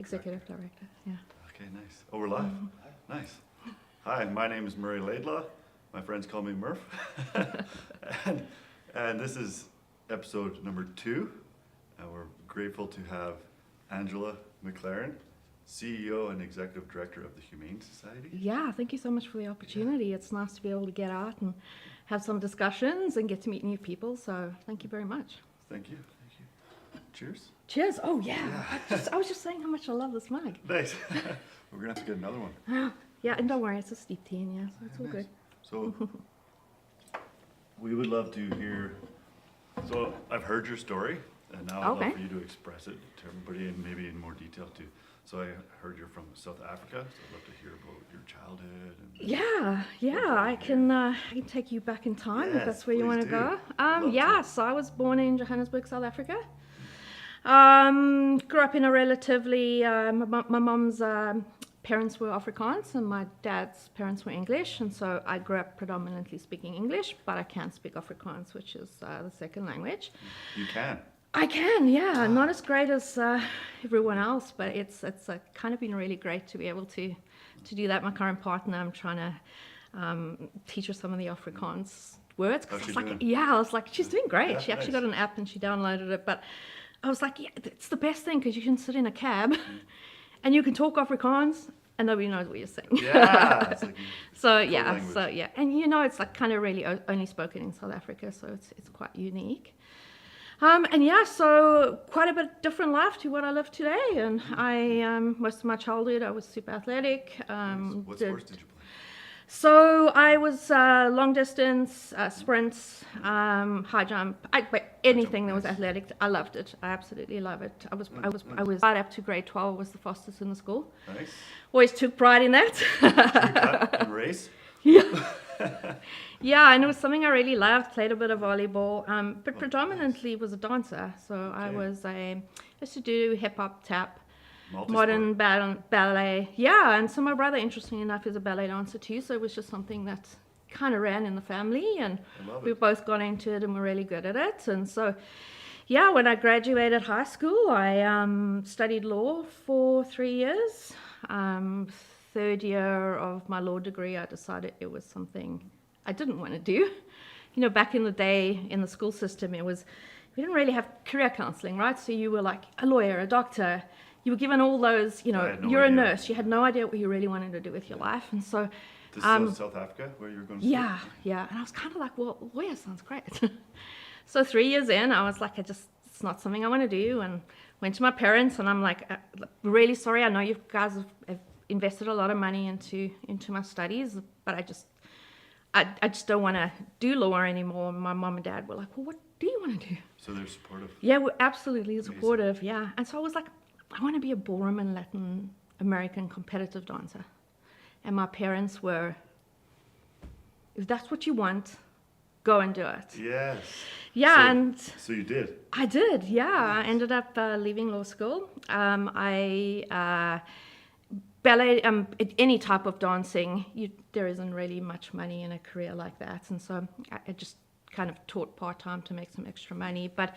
Executive Director, yeah. Okay, nice. Oh, we're live. Nice. Hi, my name is Murray Laidlaw. My friends call me Murph. and this is episode number 2. And we're grateful to have Angela McLaren, CEO and Executive Director of the Humane Society. Yeah, thank you so much for the opportunity. Yeah. It's nice to be able to get out and have some discussions and get to meet new people. So thank you very much. Thank you. Thank you. Cheers. Cheers. Oh, yeah. I was just saying how much I love this mug. Nice. We're going to have to get another one. Yeah, and don't worry, it's a steep tea in here, so it's all Nice. good. So we would love to hear, so I've heard your story, and now I'd Okay. love for you to express it to everybody and maybe in more detail too. So I heard you're from South Africa, so I'd love to hear about your childhood. Yeah, I can take you back in time if Yes, that's where you please want to do. go. Love Yeah, to. so I was born in Johannesburg, South Africa. Grew up in a relatively, my mom's parents were Afrikaans and my dad's parents were English, and so I grew up predominantly speaking English, but I can speak Afrikaans, which is the second language. You can. I can, yeah, not as great as everyone else, but it's kind of been really great to be able to do that. My current partner, I'm trying to teach her some of the Afrikaans words. 'Cause How's I she was like, doing? yeah, I was like, she's doing great. Yeah, She actually nice. got an app and she downloaded it, but I was like, yeah, it's the best thing because you can sit in a cab and you can talk Afrikaans and nobody knows what you're saying. Yeah. It's like Yeah, and it's like kind of really only spoken in South Africa, so it's quite unique. So quite a bit different life to what I live today. And I most of my childhood I was super athletic. what sports did you play? So I was long distance, sprints, high jump, anything that was nice. athletic. I loved it. I absolutely love it. I was right up to grade 12. Was the fastest in the school. Nice. Always took pride in that. Did you cut and race? Yeah, and it was something I really loved. Played a bit of volleyball, but predominantly was a dancer. So I used to do hip hop, tap, modern ballet. Yeah, and so my brother, interestingly enough, is a ballet dancer too. So it was just something that kind of ran in the family, and I love we it. both got into it and were really good at it. And so, yeah, when I graduated high school, I studied law for 3 years. Third year of my law degree, I decided it was something I didn't want to do. Back in the day in the school system, we didn't really have career counseling, right? So you were like a lawyer, a doctor. You were given all those, I had no you're a idea. nurse. You had no idea what you really wanted to do with your life. And so, This is South Africa, where you're going to school? yeah. And I was kind of like, well, lawyer sounds great. So 3 years in, I was like, it's not something I want to do. And went to my parents and I'm like, really sorry. I know you guys have invested a lot of money into my studies, but I just don't want to do law anymore. My mom and dad were like, well, what do you want to do? So they're supportive. Yeah, we're absolutely supportive. Yeah. And so I was like, I want to be a ballroom and Latin American competitive dancer. And my parents were, if that's what you want, go and do it. Yes. Yeah, So- and So you did. I did, yeah. I ended up leaving law school. Ballet, any type of dancing, there isn't really much money in a career like that. And so I just kind of taught part-time to make some extra money. But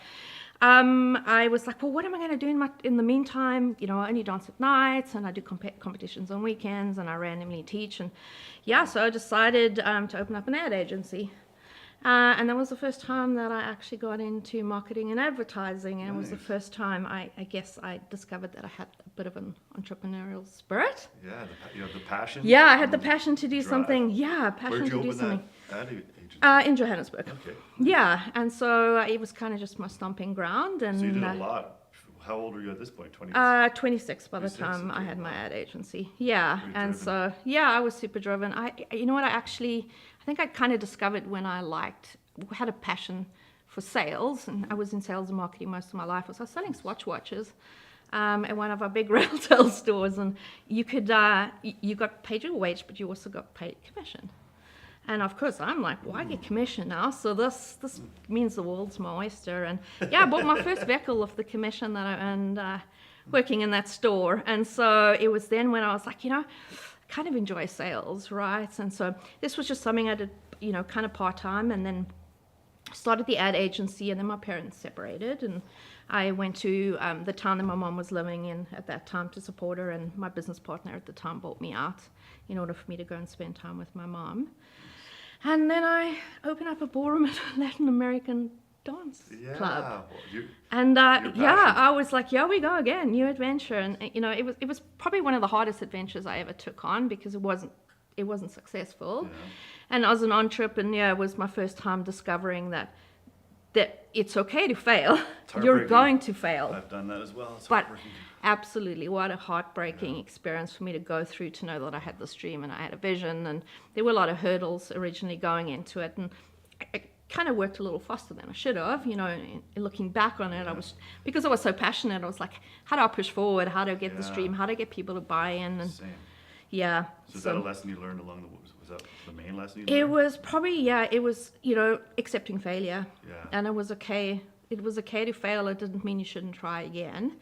I was like, well, what am I going to do in the meantime? I only dance at nights and I do competitions on weekends and I randomly teach. And yeah, so I decided to open up an ad agency. And that was the first time that I actually got into marketing and advertising. And it was the Nice. first time I guess I discovered that I had a bit of an entrepreneurial spirit. Yeah, you have the passion. Yeah, I had the and passion to do drive. something. Yeah, passion Where'd you to do open something. that ad agency? In Johannesburg. Okay. Yeah, and so it was kind of just my stomping ground. And So you did a lot. How old were you at this point? 20? 26 by the 26, time I okay. had my ad agency. Yeah, Very and driven. so yeah, I was super driven. I think I kind of discovered when I had a passion for sales, and I was in sales and marketing most of my life. So I was selling Swatch watches at one of our big retail stores, and you got paid your wage, but you also got paid commission. And of course, I'm like, well, I get commission now, so this means the world's my oyster. And yeah, I bought my first vehicle off the commission that I earned working in that store. And so it was then when I was like, I kind of enjoy sales, right? And so this was just something I did, kind of part-time, and then started the ad agency, and then my parents separated, and I went to the town that my mom was living in at that time to support her, and my business partner at the time bought me out in order for me to go and spend time with my mom. And then I opened up a ballroom at a Latin American dance club. Well, And passion. I was like, yeah, we go again, new adventure. And it was probably one of the hardest adventures I ever took on because it wasn't successful. Yeah. And as an entrepreneur, it was my first time discovering that it's okay to fail. You're heartbreaking. going to fail. I've done that as well. It's But heartbreaking. absolutely, what a heartbreaking experience for me to go through, to know that I had this dream and I had a vision, and there were a lot of hurdles originally going into it, and I kind of worked a little faster than I should have, looking back on it. Because I was so passionate, I was like, how do I push forward? How do I get this dream? How do I get people to buy in? And Same. yeah. So is that a lesson you learned along the way? Was that the main lesson you It learned? was probably, accepting failure. Yeah. And it was okay. It was okay to fail. It didn't mean you shouldn't try again.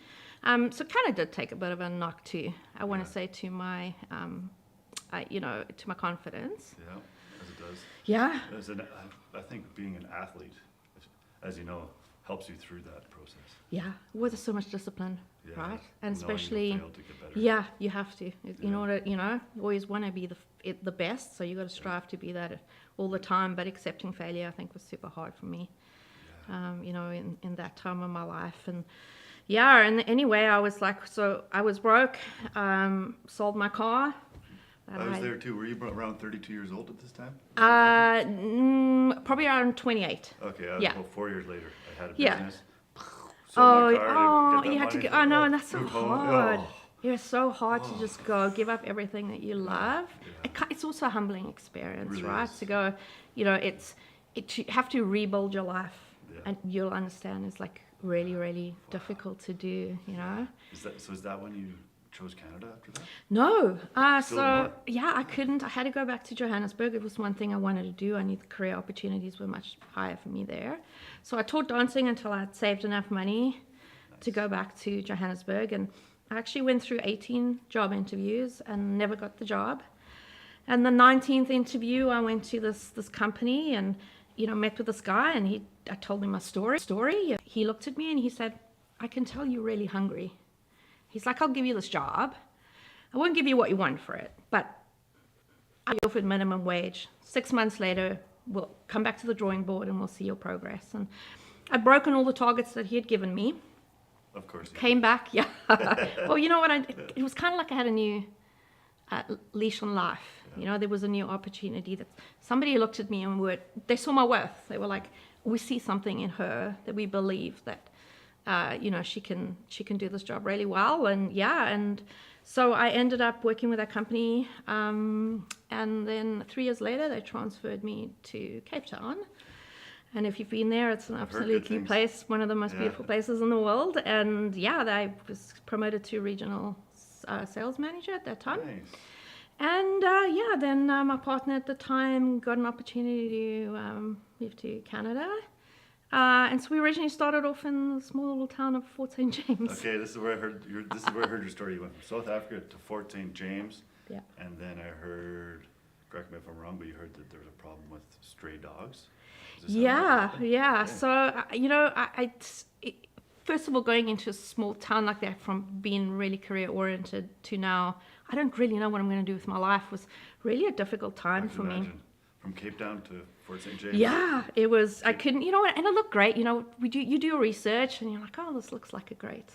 So it kind of did take a bit of a knock to, I want to say, to my, to my confidence. Yeah, as it does. Yeah. I think being an athlete, as you know, helps you through that process. Yeah. With so much discipline, Yeah. right? And Knowing you'll especially, fail to get better. yeah, you have to. In Yeah. order, you always want to be the best. So you got to strive to be that all the time. But accepting failure, I think, was super hard for me. In that time of my life. And yeah, and anyway, I was like, so I was broke, sold my car. I was there too. Were you around 32 years old at this time? Probably around 28. Okay, I was Yeah. about 4 years later. I had a Yeah. business. Sold my car to get that you had to money. go. Oh no, and that's so Moved home. hard. Oh. It's so hard to just go give up everything that you love. Yeah. It's also a humbling experience, Really right? is. To go, you have to rebuild your life, Yeah. and you'll understand it's like really, really difficult to do. Is that when you chose Canada after that? No. Still So, more? yeah, I couldn't. I had to go back to Johannesburg. It was one thing I wanted to do. I knew the career opportunities were much higher for me there. So I taught dancing until I had saved enough money to go back to Johannesburg. And I actually went through 18 job interviews and never got the job. And the 19th interview, I went to this company and, met with this guy, and I told him my story. He looked at me and he said, I can tell you're really hungry. He's like, I'll give you this job. I won't give you what you want for it, but I offered minimum wage. 6 months later, we'll come back to the drawing board and we'll see your progress. And I'd broken all the targets that he had given me. Of course. Came back, yeah. Well, you know what? It was kind of like I had a new leash on life. There was a new opportunity that somebody looked at me and they saw my worth. They were like, we see something in her that we believe that, she can do this job really well. And so I ended up working with that company. And then 3 years later, they transferred me to Cape Town. And if you've been there, it's an heard good absolutely things. place, one of the most beautiful places in the world. And yeah, I was promoted to regional sales manager at that time. Nice. And then my partner at the time got an opportunity to move to Canada. And so we originally started off in the small little town of Fort St. James. Okay, this is where I heard your story. You went from South Africa to Fort St. James. Yeah. And then I heard, correct me if I'm wrong, but you heard that there was a problem with stray dogs. Is this how that happened? Yeah. Okay. So, first of all, going into a small town like that, from being really career oriented to now, I don't really know what I'm going to do with my life, was really a difficult time I can for me. imagine. From Cape Town to Fort St. James. Yeah, it was. I couldn't, and it looked great. You do your research, and you're like, oh, this looks like a great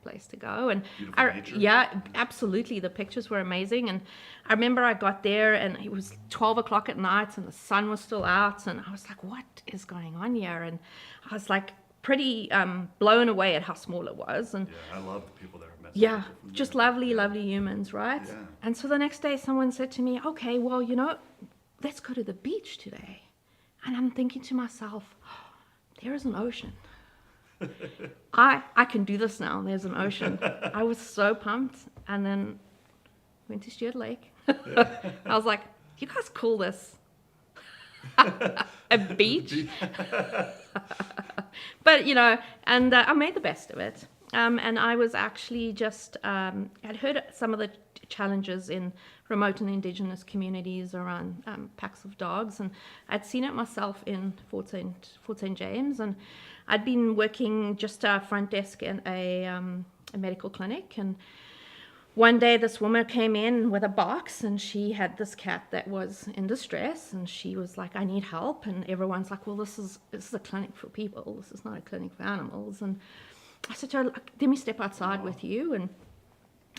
place to go. And Beautiful nature. yeah, absolutely, the pictures were amazing. And I remember I got there, and it was 12 o'clock at night, and the sun was still out, and I was like, what is going on here? And I was like pretty blown away at how small it was. And Yeah, I love the people there. I've met some yeah, people from just there. lovely, Yeah. lovely humans, right? Yeah. And so the next day, someone said to me, okay, well, let's go to the beach today. And I'm thinking to myself, there is an ocean. I can do this now. There's an ocean. I was so pumped. And then went to Stuart Lake. I was like, you guys call this a beach? But, and I made the best of it. And I was actually just, I'd heard some of the challenges in remote and indigenous communities around packs of dogs, and I'd seen it myself in Fort St. James, and I'd been working just front desk in a medical clinic, and one day this woman came in with a box, and she had this cat that was in distress, and she was like, I need help. And everyone's like, well, this is a clinic for people, this is not a clinic for animals. And I said to her, let me step outside with you. And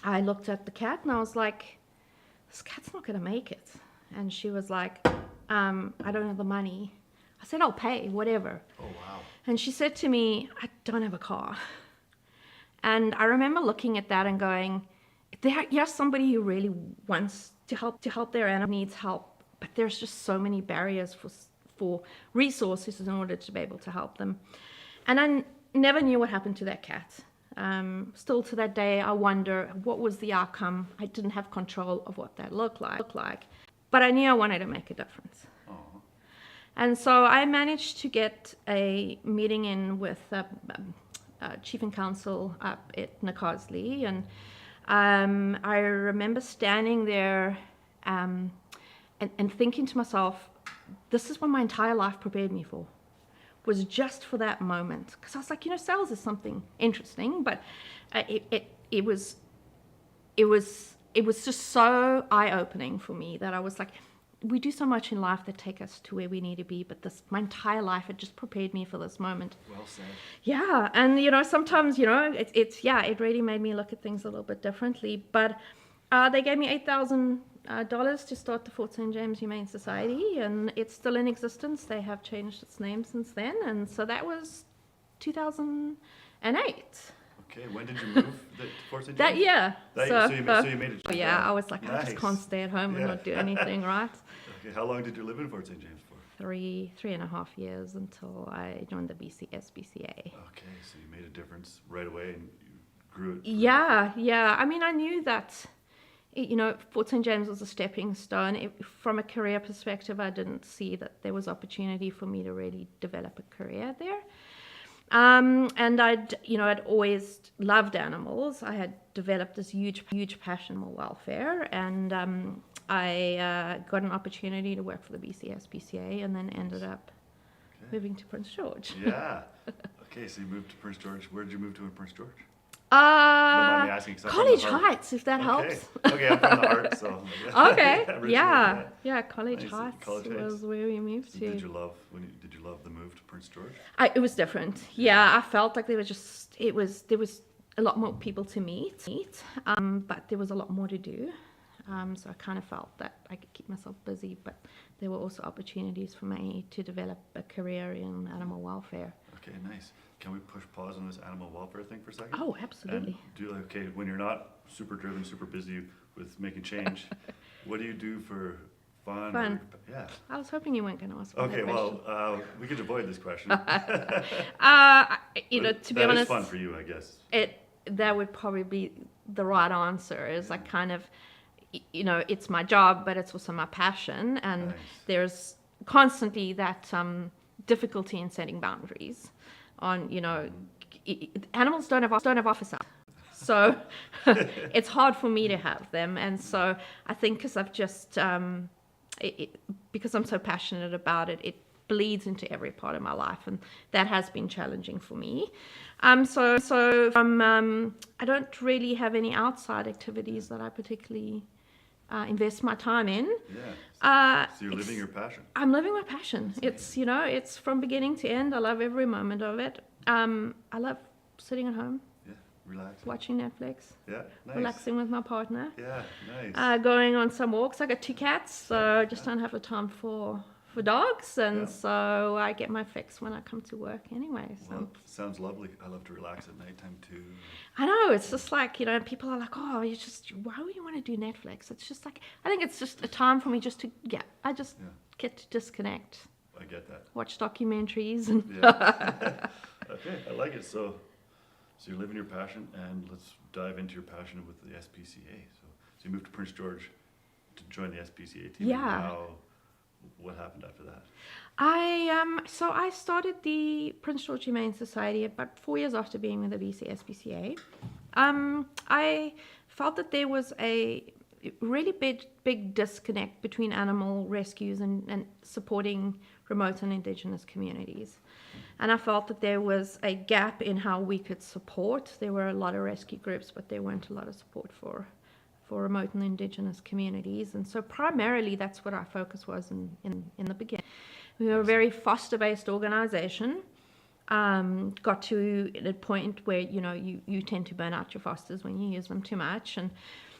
I looked at the cat and I was like, this cat's not going to make it. And she was like, I don't have the money. I said, I'll pay, whatever. Oh, wow. And she said to me, I don't have a car. And I remember looking at that and going, here's somebody who really wants to help their animal, needs help, but there's just so many barriers for resources in order to be able to help them. And I never knew what happened to that cat. Still to that day, I wonder what was the outcome. I didn't have control of what that looked like, but I knew I wanted to make a difference. Oh. And so I managed to get a meeting in with Chief and Counsel up at Nakasley, and I remember standing there and thinking to myself, this is what my entire life prepared me for, was just for that moment. Because I was like, sales is something interesting, but it was just so eye-opening for me that I was like, we do so much in life that take us to where we need to be, but my entire life, it just prepared me for this moment. Well said. Yeah, and sometimes it really made me look at things a little bit differently. But they gave me $8,000 to start the Fort St. James Humane Society, and it's still in existence. They have changed its name since then, and so that was 2008. Okay, when did you move to Fort St. James? That year. So you made it. Yeah, I was like, I Nice. just can't stay at home and not do anything, right? Okay, how long did you live in Fort St. James for? 3.5 years until I joined the SPCA. Okay, so you made a difference right away and you grew it. Yeah. I mean, I knew that, Fort St. James was a stepping stone. From a career perspective, I didn't see that there was opportunity for me to really develop a career there. And I'd always loved animals. I had developed this huge passion for welfare, and I got an opportunity to work for the SPCA, and then ended up moving to Prince George. Yeah. Okay, so you moved to Prince George. Where did you move to in Prince George? Don't mind me asking, 'cause I'm from College the heart. Heights, if that helps. Okay, I'm from the heart, so. Okay, Originally, yeah, College Nice. Heights College Heights. was where we moved to. Did you love the move to Prince George? It was different. Yeah, I felt like there was a lot more people to meet, but there was a lot more to do. So I kind of felt that I could keep myself busy, but there were also opportunities for me to develop a career in animal welfare. Okay, nice. Can we push pause on this animal welfare thing for a second? Oh, absolutely. And when you're not super driven, super busy with making change, what do you do for fun? Fun. Yeah. I was hoping you weren't going to ask me Okay, that question. well, we could avoid this question. To be That honest, is fun for you, I guess. that would probably be the right answer. Is I kind of, it's my job, but it's also my passion, and Nice. there's constantly that difficulty in setting boundaries. On animals don't have office hours, so it's hard for me to have them. And so I think because I've just because I'm so passionate about it, it bleeds into every part of my life, and that has been challenging for me. So I don't really have any outside activities that I particularly invest my time in. Yeah. So you're living your passion. I'm living my passion. It's from beginning to end. I love every moment of it. I love sitting at home, Yeah, relaxing. watching Netflix, Yeah, nice. relaxing with my partner, Yeah, nice. going on some walks. I got 2 cats, so I just don't have the time for dogs, and Yeah. so I get my fix when I come to work anyway. So. Well, sounds lovely. I love to relax at nighttime too. I know, it's just like, people are like, oh, why would you want to do Netflix? It's just like, I think it's just a time for me just to, get to disconnect, I get that. watch documentaries, and Yeah. Okay, I like it. So you're living your passion, and let's dive into your passion with the SPCA. So you moved to Prince George to join the SPCA team. Yeah. And what happened after that? I started the Prince George Humane Society about 4 years after being with the SPCA. I felt that there was really big disconnect between animal rescues and supporting remote and Indigenous communities. And I felt that there was a gap in how we could support. There were a lot of rescue groups, but there weren't a lot of support for remote and Indigenous communities. And so primarily that's what our focus was in the beginning. We were a very foster-based organization. Got to a point where, you tend to burn out your fosters when you use them too much. And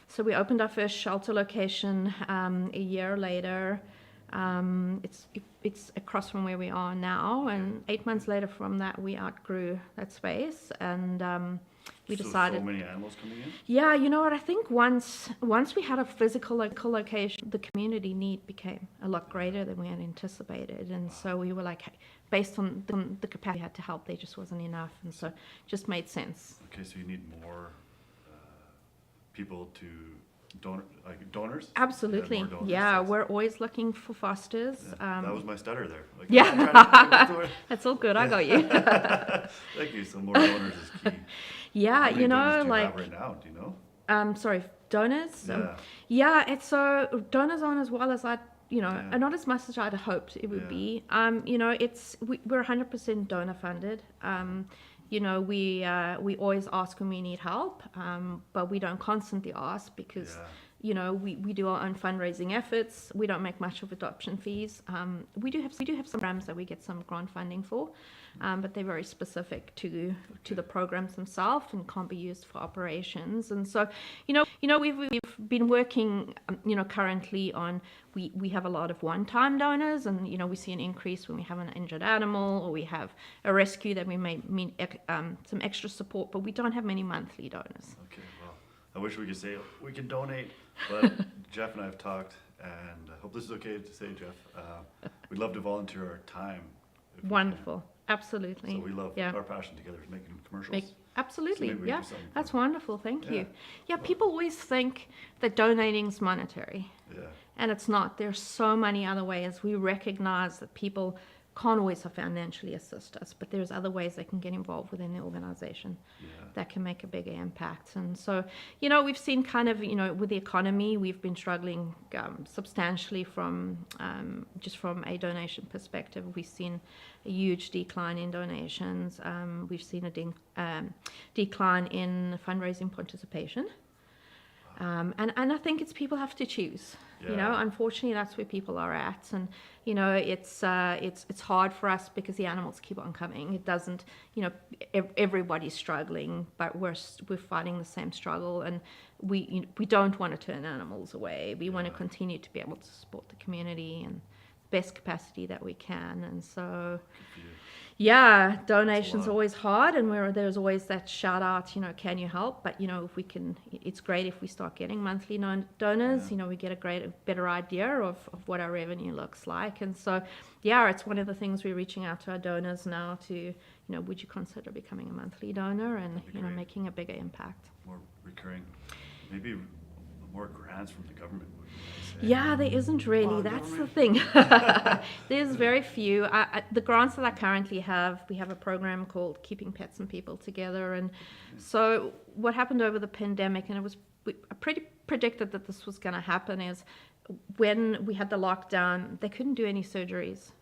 so we opened our first shelter location a year later. It's across from where we are now, and 8 months later from that we outgrew that space, and we decided. So many animals coming in? Yeah, you know what? I think once we had a physical location, the community need became a lot greater than we had anticipated, and so we were like, hey, based on the capacity we had to help, there just wasn't enough, and so it just made sense. Okay, so you need more people to donors? Absolutely. Yeah, more donors, yeah, yes. we're always looking for fosters. Yeah, that was my stutter there. Like, Yeah. I'm trying to think of That's all good. I got you. Thank you. So more donors is key. Yeah, How many donors do you like have right now? Do you know? sorry, donors. Yeah. Yeah, it's so donors aren't as well as I, Yeah. not as much as I'd hoped it would Yeah. be. We're 100% donor funded. We always ask when we need help, but we don't constantly ask because, we do our own fundraising efforts. We don't make much of adoption fees. We do have some programs that we get some grant funding for, but they're very specific to the programs themselves and can't be used for operations. And so, we've been working, currently on, we have a lot of one-time donors, and, we see an increase when we have an injured animal or we have a rescue that we may need some extra support, but we don't have many monthly donors. Okay, well, I wish we could say we can donate, but Jeff and I have talked, and I hope this is okay to say, Jeff. We'd love to volunteer our time. if we can. Wonderful. Absolutely. So we love Yeah. our passion together is making commercials. Absolutely. So maybe we Yeah. do something That's for- wonderful. Thank Yeah. you. Yeah, people always think that donating's monetary. Yeah. And it's not. There's so many other ways. We recognize that people can't always financially assist us, but there's other ways they can get involved within the organization Yeah. that can make a bigger impact. And so, we've seen kind of, with the economy, we've been struggling substantially just from a donation perspective. We've seen a huge decline in donations. We've seen a decline in fundraising participation. And I think it's people have to choose. Yeah. Unfortunately, that's where people are at, and it's hard for us because the animals keep on coming. It doesn't, everybody's struggling, but we're fighting the same struggle, and we don't want to turn animals away. We want to Yeah. continue to be able to support the community in the best capacity that we can, and so. Good for you. Yeah, donations lot. are always hard, and there's always that shout out, can you help? But if we can, it's great if we start getting monthly donors. Yeah. We get a better idea of what our revenue looks like, and so it's one of the things we're reaching out to our donors now to, would you consider becoming a monthly donor and That'd be great. making a bigger impact? More recurring, maybe more grants from the government would be nice. Yeah, there isn't really. Well, That's the government. thing. There's very few. The grants that I currently have, we have a program called Keeping Pets and People Together. And so what happened over the pandemic, and I pretty predicted that this was going to happen, is when we had the lockdown, they couldn't do any surgeries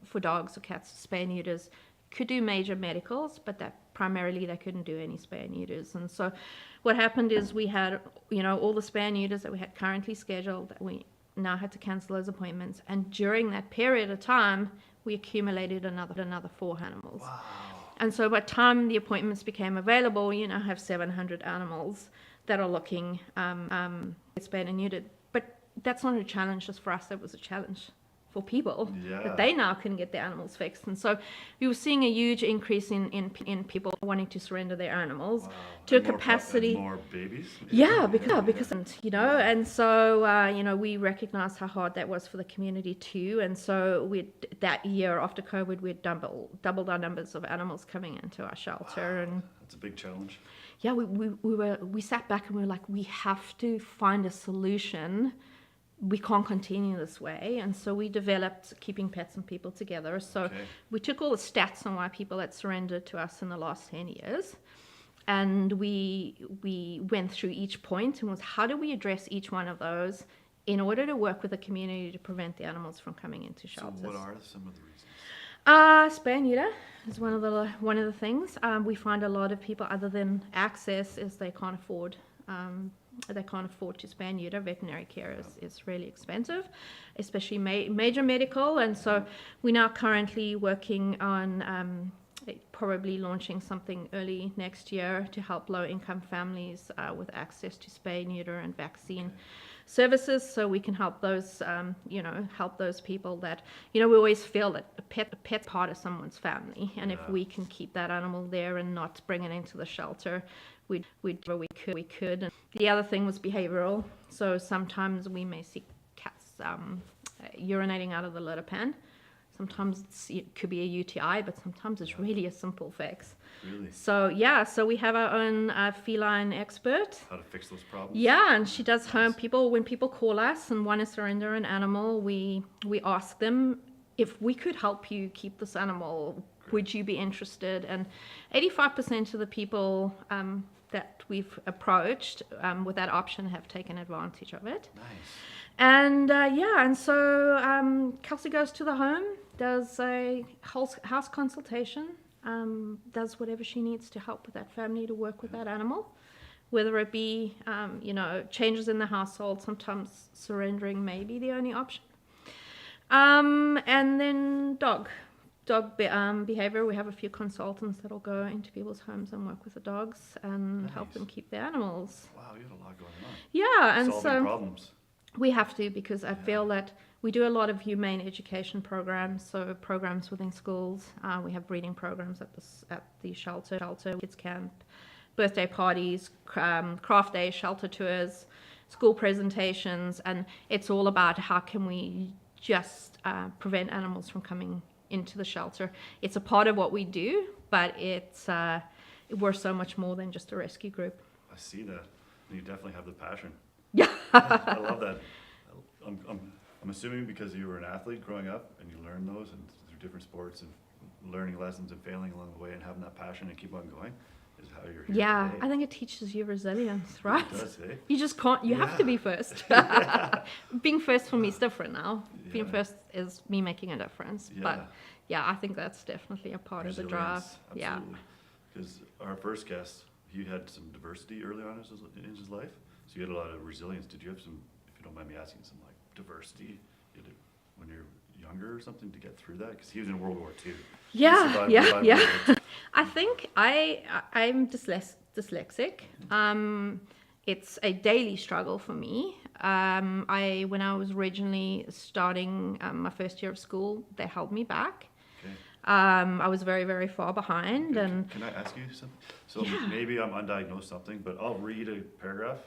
for dogs or cats, spay neuters. Could do major medicals, but that primarily they couldn't do any spay neuters. And so what happened is we had, all the spay neuters that we had currently scheduled, that we now had to cancel those appointments. And during that period of time, we accumulated another 4 animals. Wow. And so by the time the appointments became available, you now have 700 animals that are looking spayed and neutered. But that's not a challenge just for us, that was a challenge for people, Yeah. that they now couldn't get their animals fixed. And so we were seeing a huge increase in people wanting to surrender their animals Wow. to a And more capacity. and more babies? Yeah, because and so we recognized how hard that was for the community too, and so that year after COVID we doubled our numbers of animals coming into our shelter. And That's a big challenge. yeah, we sat back and we were like, we have to find a solution. We can't continue this way, and so we developed Keeping Pets and People Together. So Okay. we took all the stats on why people had surrendered to us in the last 10 years. and we went through each point and was how do we address each one of those in order to work with the community to prevent the animals from coming into shelters. So what are some of the reasons? Spay and neuter is one of the things. We find a lot of people, other than access, is they can't afford to spay and neuter. Veterinary care is really expensive, especially major medical. And so we're now currently working on probably launching something early next year to help low-income families with access to spay, neuter, and vaccine services, so we can help those, help those people that, we always feel that a pet's part of someone's family, and if we can keep that animal there and not bring it into the shelter, we could. And the other thing was behavioral. So sometimes we may see cats urinating out of the litter pan. Sometimes it could be a UTI, but sometimes it's really a simple fix. Really? So we have our own feline expert. How to fix those problems? Yeah, and she does home people. When people call us and want to surrender an animal, we ask them if we could help you keep this animal. Would you be interested? And 85% of the people that we've approached with that option have taken advantage of it. Nice. And so Kelsey goes to the home, does a house consultation, does whatever she needs to help with that family to work with that animal, whether it be, changes in the household. Sometimes surrendering may be the only option. And then dog behavior. We have a few consultants that'll go into people's homes and work with the dogs and help them keep their animals. Wow, you have a lot going on. Yeah, and solving problems. We have to, because I feel that we do a lot of humane education programs, so programs within schools. We have breeding programs at the shelter, kids camp, birthday parties, craft days, shelter tours, school presentations, and it's all about how can we just prevent animals from coming into the shelter. It's a part of what we do, but we're so much more than just a rescue group. I see that. You definitely have the passion. Yeah. I love that. I'm assuming because you were an athlete growing up and you learned those and through different sports and learning lessons and failing along the way and having that passion and keep on going is how you're here today. I think it teaches you resilience, right? It does, eh? You just can't, you have to be first. Being first for me is different now. Being first is me making a difference. But I think that's definitely a part of the drive. Absolutely. Yeah. Because our first guest, he had some diversity early on in his life. So you had a lot of resilience. Did you have some, if you don't mind me asking, some like diversity when you're younger or something to get through that? Because he was in World War II. Yeah. I think I'm dyslexic. It's a daily struggle for me. When I was originally starting my first year of school, they held me back. Okay. I was very, very far behind. Okay. And can I ask you something? So maybe I'm undiagnosed something, but I'll read a paragraph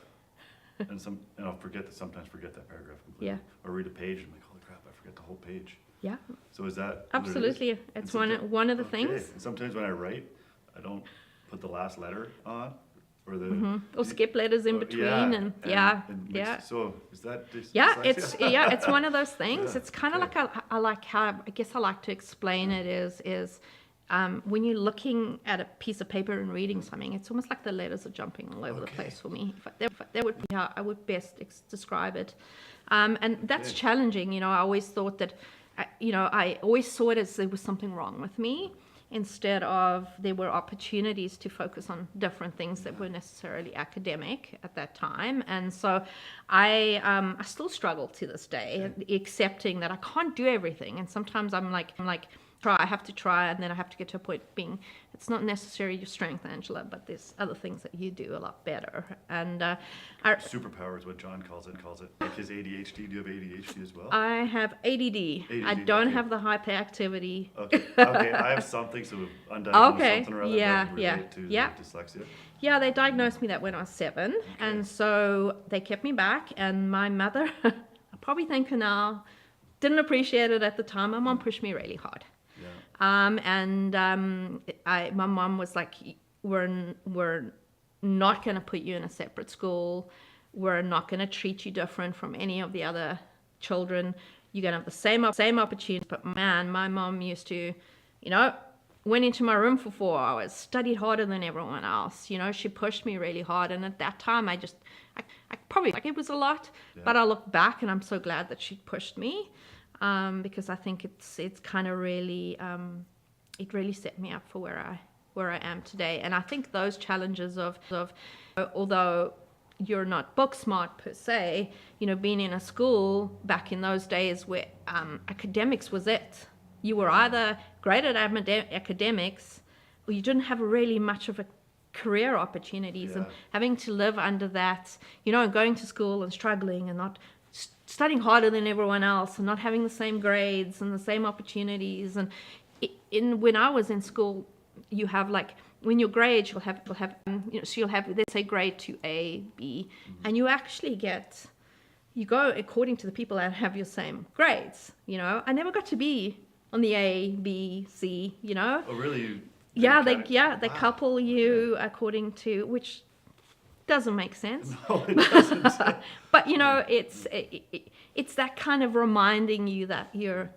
and I'll sometimes forget that paragraph completely. Yeah. Or read a page and I'm like, holy crap, I forget the whole page. Yeah. So is that Absolutely. What it is? It's one of the things. And sometimes when I write, I don't put the last letter on or or skip letters in between So is that it's one of those things. Yeah, It's kind of like I like to explain it is when you're looking at a piece of paper and reading something, it's almost like the letters are jumping all over the place for me. That would be how I would best describe it. And that's challenging. I always thought that, I always saw it as there was something wrong with me, instead of there were opportunities to focus on different things that were necessarily academic at that time. And so I still struggle to this day, accepting that I can't do everything. And sometimes I'm like, I have to try, and then I have to get to a point being, it's not necessarily your strength, Angela, but there's other things that you do a lot better. And superpower is what John calls it. Like his ADHD. Do you have ADHD as well? I have ADD. I don't have the hyperactivity. Okay. I have something, so undiagnosed something or other that relate to dyslexia. Yeah, they diagnosed me that when I was 7, and so they kept me back. And my mother, I probably thank her now, didn't appreciate it at the time. My mom pushed me really hard. My mom was like, we're not going to put you in a separate school. We're not going to treat you different from any of the other children. You're going to have the same opportunities. But man, my mom used to, went into my room for 4 hours, studied harder than everyone else. You know, she pushed me really hard. And at that time, I probably, like, it was a lot, but I look back and I'm so glad that she pushed me, because I think it's kind of really, it really set me up for where I am today. And I think those challenges of although you're not book smart per se, you know, being in a school back in those days where academics was it. You were either great at academics, or you didn't have really much of a career opportunities. And having to live under that, you know, going to school and struggling and not studying harder than everyone else and not having the same grades and the same opportunities. And when I was in school, you have, like, when your grades, you'll have you know, so you'll have, let's say, grade 2A, B, and you actually you go according to the people that have your same grades. You know, I never got to be on the A, B, C, you know. Oh, really? They couple you according to, which doesn't make sense. No, it doesn't. But you know, it's that kind of reminding you that you're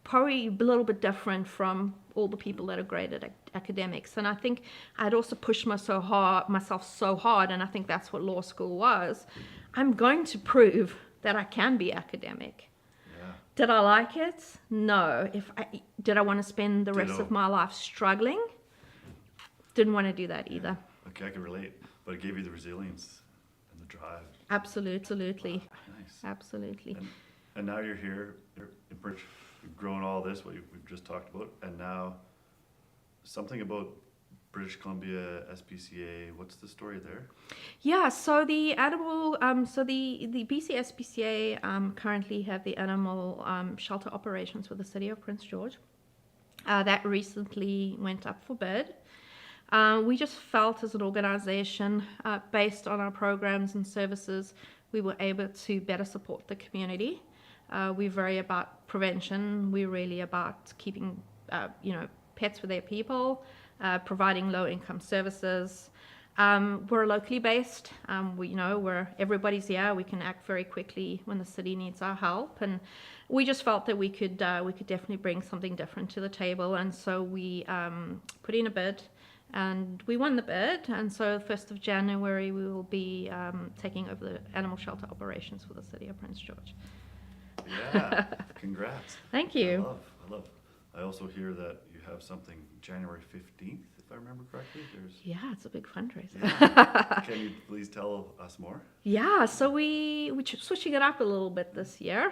probably a little bit different from all the people that are great at academics. And I think I'd also pushed myself so hard, and I think that's what law school was. I'm going to prove that I can be academic. Did I like it? No. Did I want to spend the rest of my life struggling? Didn't want to do that either. Okay, I can relate. But it gave you the resilience and the drive. Absolutely. Wow, nice. Absolutely. And now you're here in Perch, you've grown all this, what we've just talked about, and now something about British Columbia SPCA. What's the story there? Yeah, so the animal, the BC SPCA currently have the animal shelter operations for the city of Prince George. That recently went up for bid. We just felt as an organization, based on our programs and services, we were able to better support the community. We're very about prevention. We're really about keeping, pets with their people, providing low-income services. We're locally based. Where everybody's here. We can act very quickly when the city needs our help, and we just felt that we could definitely bring something different to the table. And so we put in a bid, and we won the bid. And so 1st of January we will be taking over the animal shelter operations for the city of Prince George. Yeah, congrats. Thank you. I love. I also hear that you have something January 15th, if I remember correctly. Yeah, it's a big fundraiser. Yeah. Can you please tell us more? Yeah, so we're switching it up a little bit this year.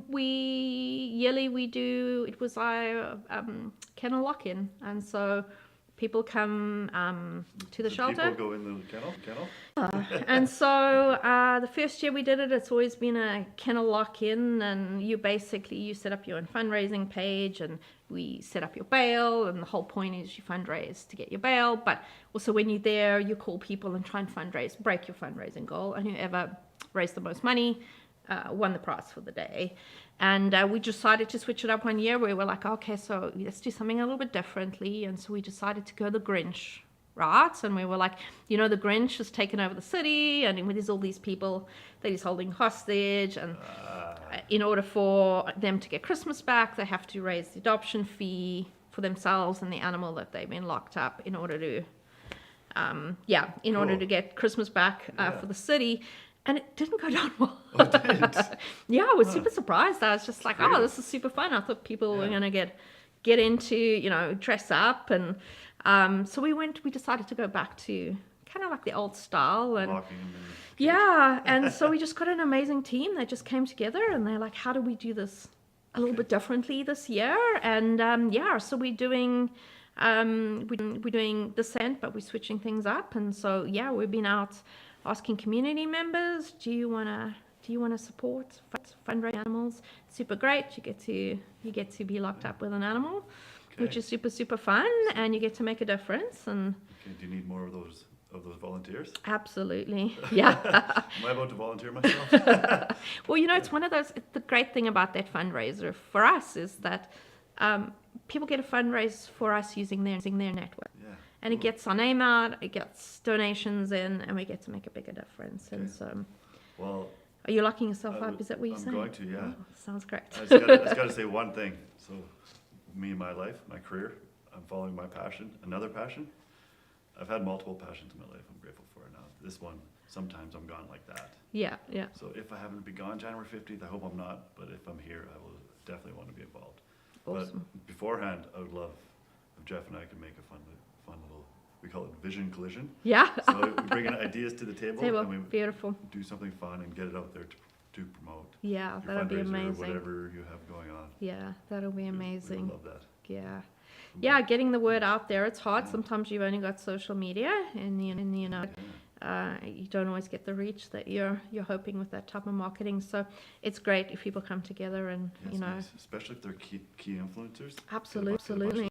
We do, it was our kennel lock-in, and so people come to the shelter. People go in the kennel? And so the first year we did it, it's always been a kennel lock-in, and you set up your own fundraising page, and we set up your bail, and the whole point is you fundraise to get your bail, but also when you're there, you call people and try and break your fundraising goal, and whoever raised the most money won the prize for the day. And we decided to switch it up one year. We were like, okay, so let's do something a little bit differently. And so we decided to go the Grinch route. And we were like, the Grinch has taken over the city, and there's all these people that he's holding hostage. And in order for them to get Christmas back, they have to raise the adoption fee for themselves and the animal that they've been locked up in order to, order to get Christmas back for the city. And it didn't go down well. Oh, it didn't? Yeah, I was super surprised. I was just like, oh, this is super fun. I thought people were going to get into, dress up. And so we decided to go back to kind of like the old style. And and so we just got an amazing team that just came together, and they're like, how do we do this a little bit differently this year? And so we're doing the same, but we're switching things up. And so, we've been out asking community members, do you want to support fundraising animals? Super great. You get to be locked up with an animal, which is super, super fun, and you get to make a difference. And do you need more of those volunteers? Absolutely. Yeah. Am I about to volunteer myself? Well, it's one of those, the great thing about that fundraiser for us is that people get a fundraise for us using their network. Yeah. And it gets our name out, it gets donations in, and we get to make a bigger difference. Okay. And so, are you locking yourself up? Is that what you're saying? I'm going to, yeah. Oh, sounds great. I just got to say one thing. So, me in my life, my career. I'm following my passion, another passion. I've had multiple passions in my life. I'm grateful for it now. This one, sometimes I'm gone like that. Yeah, yeah. So if I happen to be gone January 15th, I hope I'm not. But if I'm here, I will definitely want to be involved. Awesome. But beforehand, I would love if Jeff and I could make a fun little, we call it vision collision. Yeah. So we bring in ideas to the table, and we Beautiful. do something fun and get it out there to promote Yeah, your that'll be fundraiser or amazing. whatever you have going on. Yeah, that'll be We amazing. would love that. Yeah. Yeah, getting the word out there, it's hard. Yeah. Sometimes you've only got social media and you know, you don't always get the reach that you're hoping with that type of marketing. So it's great if people come together and, Yes, you know. yes, especially if they're key influencers. Absolutely,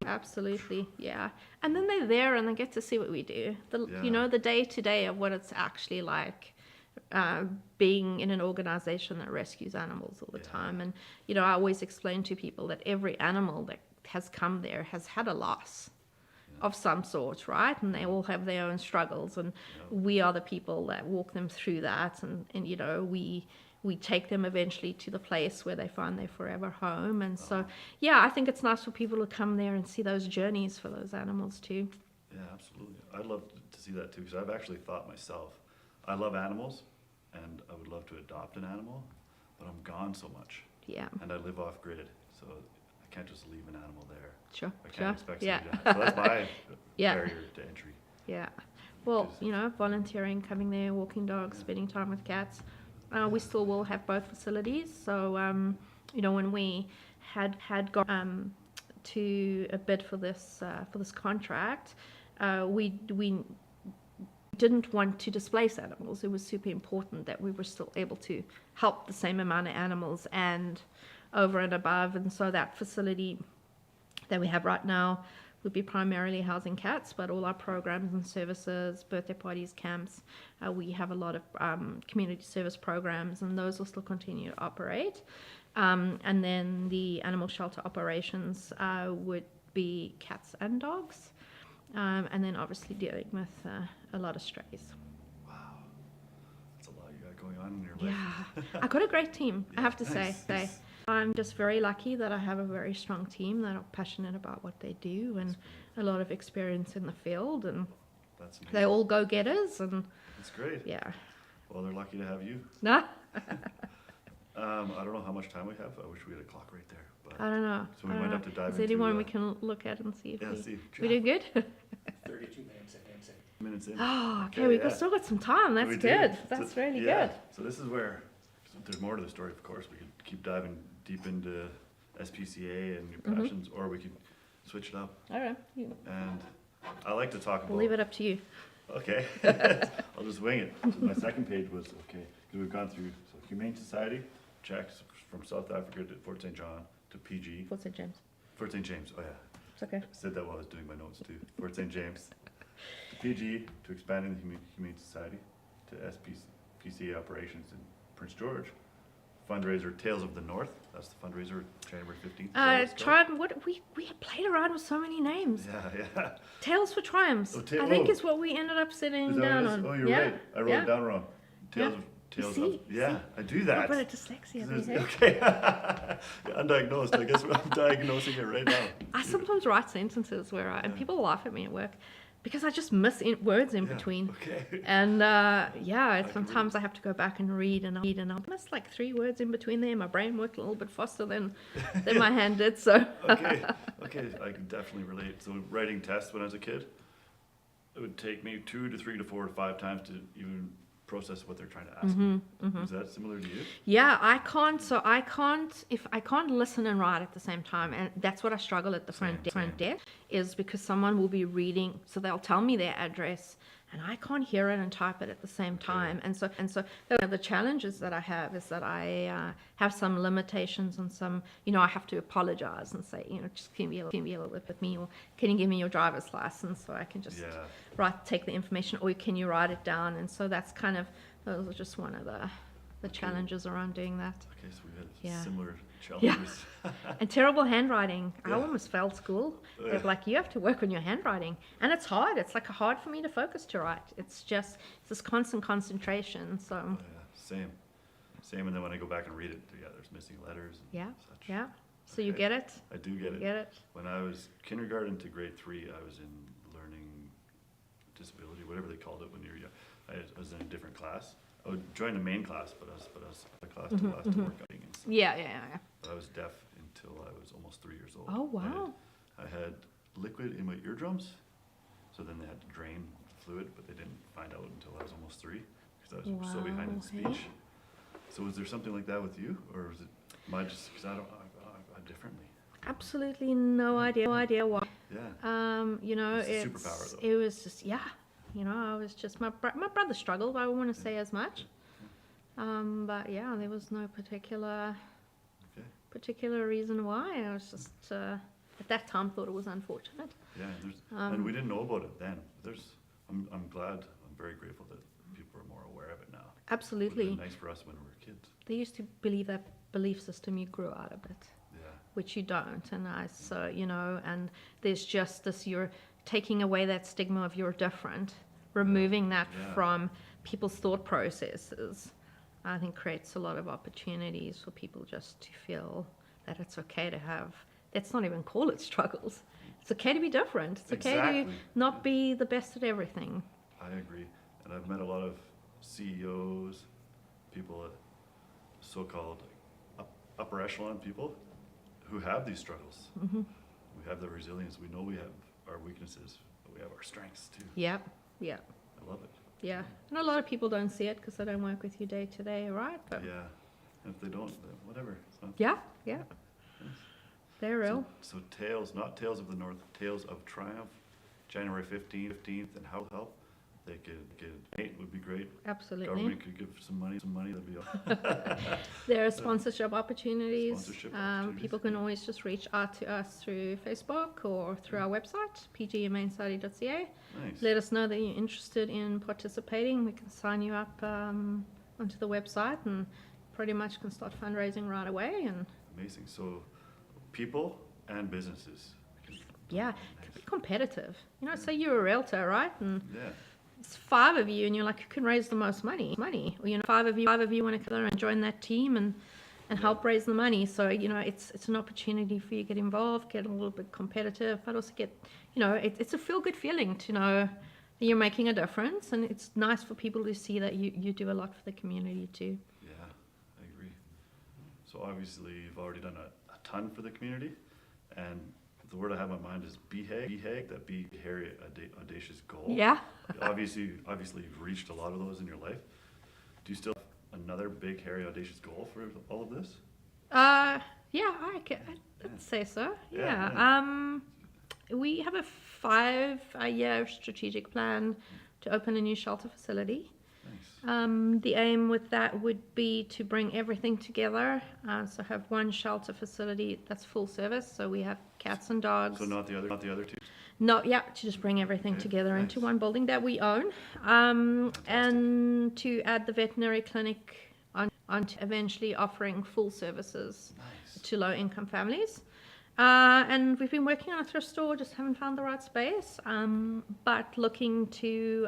yeah. And then they're there and they get to see what we do. You Yeah. know, the day to day of what it's actually like being in an organization that rescues animals all the Yeah. time. And, you know, I always explain to people that every animal that has come there has had a loss of some sort, right? And they all have their own struggles, and we are the people that walk them through that, and you know, we take them eventually to the place where they find their forever home. And so yeah, I think it's nice for people to come there and see those journeys for those animals too. Yeah, absolutely. I'd love to see that too, because I've actually thought myself, I love animals, and I would love to adopt an animal, but I'm gone so much, Yeah, and I live off grid, so I can't just leave an animal there. sure, I can't sure. expect Yeah. somebody to. So that's my Yeah. barrier to entry. Yeah. Well, you know, volunteering, coming there, walking dogs, spending time with cats. We still will have both facilities. So, you know, when we had gone to a bid for this contract, we didn't want to displace animals. It was super important that we were still able to help the same amount of animals and over and above. And so that facility that we have right now would be primarily housing cats, but all our programs and services, birthday parties, camps, we have a lot of community service programs, and those will still continue to operate. And then the animal shelter operations would be cats and dogs, and then obviously dealing with a lot of strays. Wow. That's a lot you got going on in your life. Yeah, I got a great team, I have to say. Nice. I'm just very lucky that I have a very strong team that are passionate about what they do and a lot of experience in the field, and That's amazing. they're all go-getters, and That's great. yeah. Well, they're lucky to have you. No, I don't know how much time we have. I wish we had a clock right there. But I don't know. So we I might don't have know. to dive Is into, there anyone we can look at and see if yeah, see. we do good? 32 minutes, I think. Minutes in. Oh, okay, Okay, we've yeah. still got some time. That's We do. good. So- That's really yeah. good. So this is where, so there's more to the story, of course. We could keep diving deep into SPCA and your passions, or we could switch it up. All right, And I like to talk we'll about. leave it up to you. Okay. I'll just wing it. So my second page was, okay, because we've gone through, so Humane Society, checks from South Africa to Fort St. John to PG. What's it, James? Fort St. James, oh yeah. It's okay. I said that while I was doing my notes too. Fort St. James to PG, to expanding the Humane Society, to SPCA operations in Prince George. Fundraiser Tales of the North, that's the fundraiser, January 15th. We had played around with so many names. Yeah. Tales for Triumphs. Oh, I think is what we ended up sitting Is that down what it is? on. Oh, you're yeah. right. I wrote it down wrong. Tales You of, see? yeah, I do A that. bit of dyslexia. There's- there. Okay. Undiagnosed. I guess I'm diagnosing it right now. I sometimes write sentences and people laugh at me at work because I just miss words in Yeah, between. Okay. And can sometimes I have to go back and read, and I'll miss like 3 words in between there. My brain worked a little bit faster than my hand did. So Okay, I can definitely relate. So writing tests when I was a kid, it would take me 2 to 3 to 4 to 5 times to even process what they're trying to ask me. Is that similar to you? yeah, I can't listen and write at the same time, and that's what I struggle at the front desk is because someone will be reading, so they'll tell me their address and I can't hear it and type it at the same time. And so the challenges that I have is that I have some limitations and some, I have to apologize and say, just can you be a little bit with me, or can you give me your driver's license so I can just take the information, or can you write it down? And so that's kind of, those are just one of the challenges around doing that. Okay, so we had Yeah. similar challenges. And terrible handwriting. I Yeah. almost failed school. Yeah. They're like, you have to work on your handwriting. And it's hard. It's like hard for me to focus to write. It's this constant concentration. So, Oh, yeah, same. And then when I go back and read it, yeah, there's missing letters and yeah, such. yeah. So you Okay. get it? I do get You it. get it? When I was kindergarten to grade 3, I was in learning disability, whatever they called it when you were young. I was in a different class. I would join the main class, but I was a class to last to work on and stuff. Yeah. But I was deaf until I was almost 3 years old. Oh, wow. I had liquid in my eardrums, so then they had to drain the fluid, but they didn't find out until I was almost 3 because I was so behind in Wow, speech. hey. So was there something like that with you, or was it mine just because I differently? Absolutely no idea why. Yeah. You know, It's a it's superpower, though. it was just you know, I was just my brother struggled. I wouldn't say as much. But yeah, there was no Okay. particular reason why. I was just at that time thought it was unfortunate. Yeah, and we didn't know about it then. I'm glad, I'm very grateful that people are more aware of it now. It would Absolutely. have been nice for us when we were kids. They used to believe that belief system you grew out of it, Yeah. which you don't. And so, you know, and there's just this, you're taking away that stigma of you're different, removing that Yeah. from people's thought processes, I think creates a lot of opportunities for people just to feel that it's okay to have, let's not even call it struggles. It's okay to be different. It's okay to Exactly. not be the best at everything. I agree. And I've met a lot of CEOs, people, so-called upper echelon people who have these struggles. Hmm. We have the resilience. We know we have our weaknesses, but we have our strengths too. Yeah. I love it. Yeah, and a lot of people don't see it because they don't work with you day to day, right? But Yeah. And if they don't, then whatever. It's not, yeah, Yes. they're real. So Tales, not Tales of the North, Tales of Triumph, January 15th, and how help. They could donate would be great. Absolutely. Government could give some money, that'd be all. There are sponsorship opportunities. Sponsorship opportunities, People can yeah. always just reach out to us through Facebook or through our website, pgmainstudy.ca. Nice. Let us know that you're interested in participating. We can sign you up onto the website and pretty much can start fundraising right away. And Amazing. So people and businesses. yeah, it can be competitive. You know, say you're a realtor, right? And Yeah. it's 5 of you and you're like, who can raise the most money, or you know, 5 of you want to come and join that team and help raise the money. So you know, it's an opportunity for you to get involved, get a little bit competitive, but also get, you know, it's a feel good feeling to know that you're making a difference, and it's nice for people to see that you do a lot for the community too. Yeah, I agree. So obviously you've already done a ton for the community, and the word I have in my mind is BHAG, that Be Hairy Audacious Goal. Yeah. Obviously you've reached a lot of those in your life. Do you still have another big, hairy, audacious goal for all of this? Yeah, I'd say so. Yeah, Yeah. We have a 5-year strategic plan to open a new shelter facility. Nice. The aim with that would be to bring everything together. So have one shelter facility that's full service. So we have cats and dogs. So not the other two? No, yeah, to just bring everything Okay, together into nice. one building that we own. And to add the veterinary clinic onto eventually offering full services Nice. to low income families. And we've been working on a thrift store, just haven't found the right space. But looking to,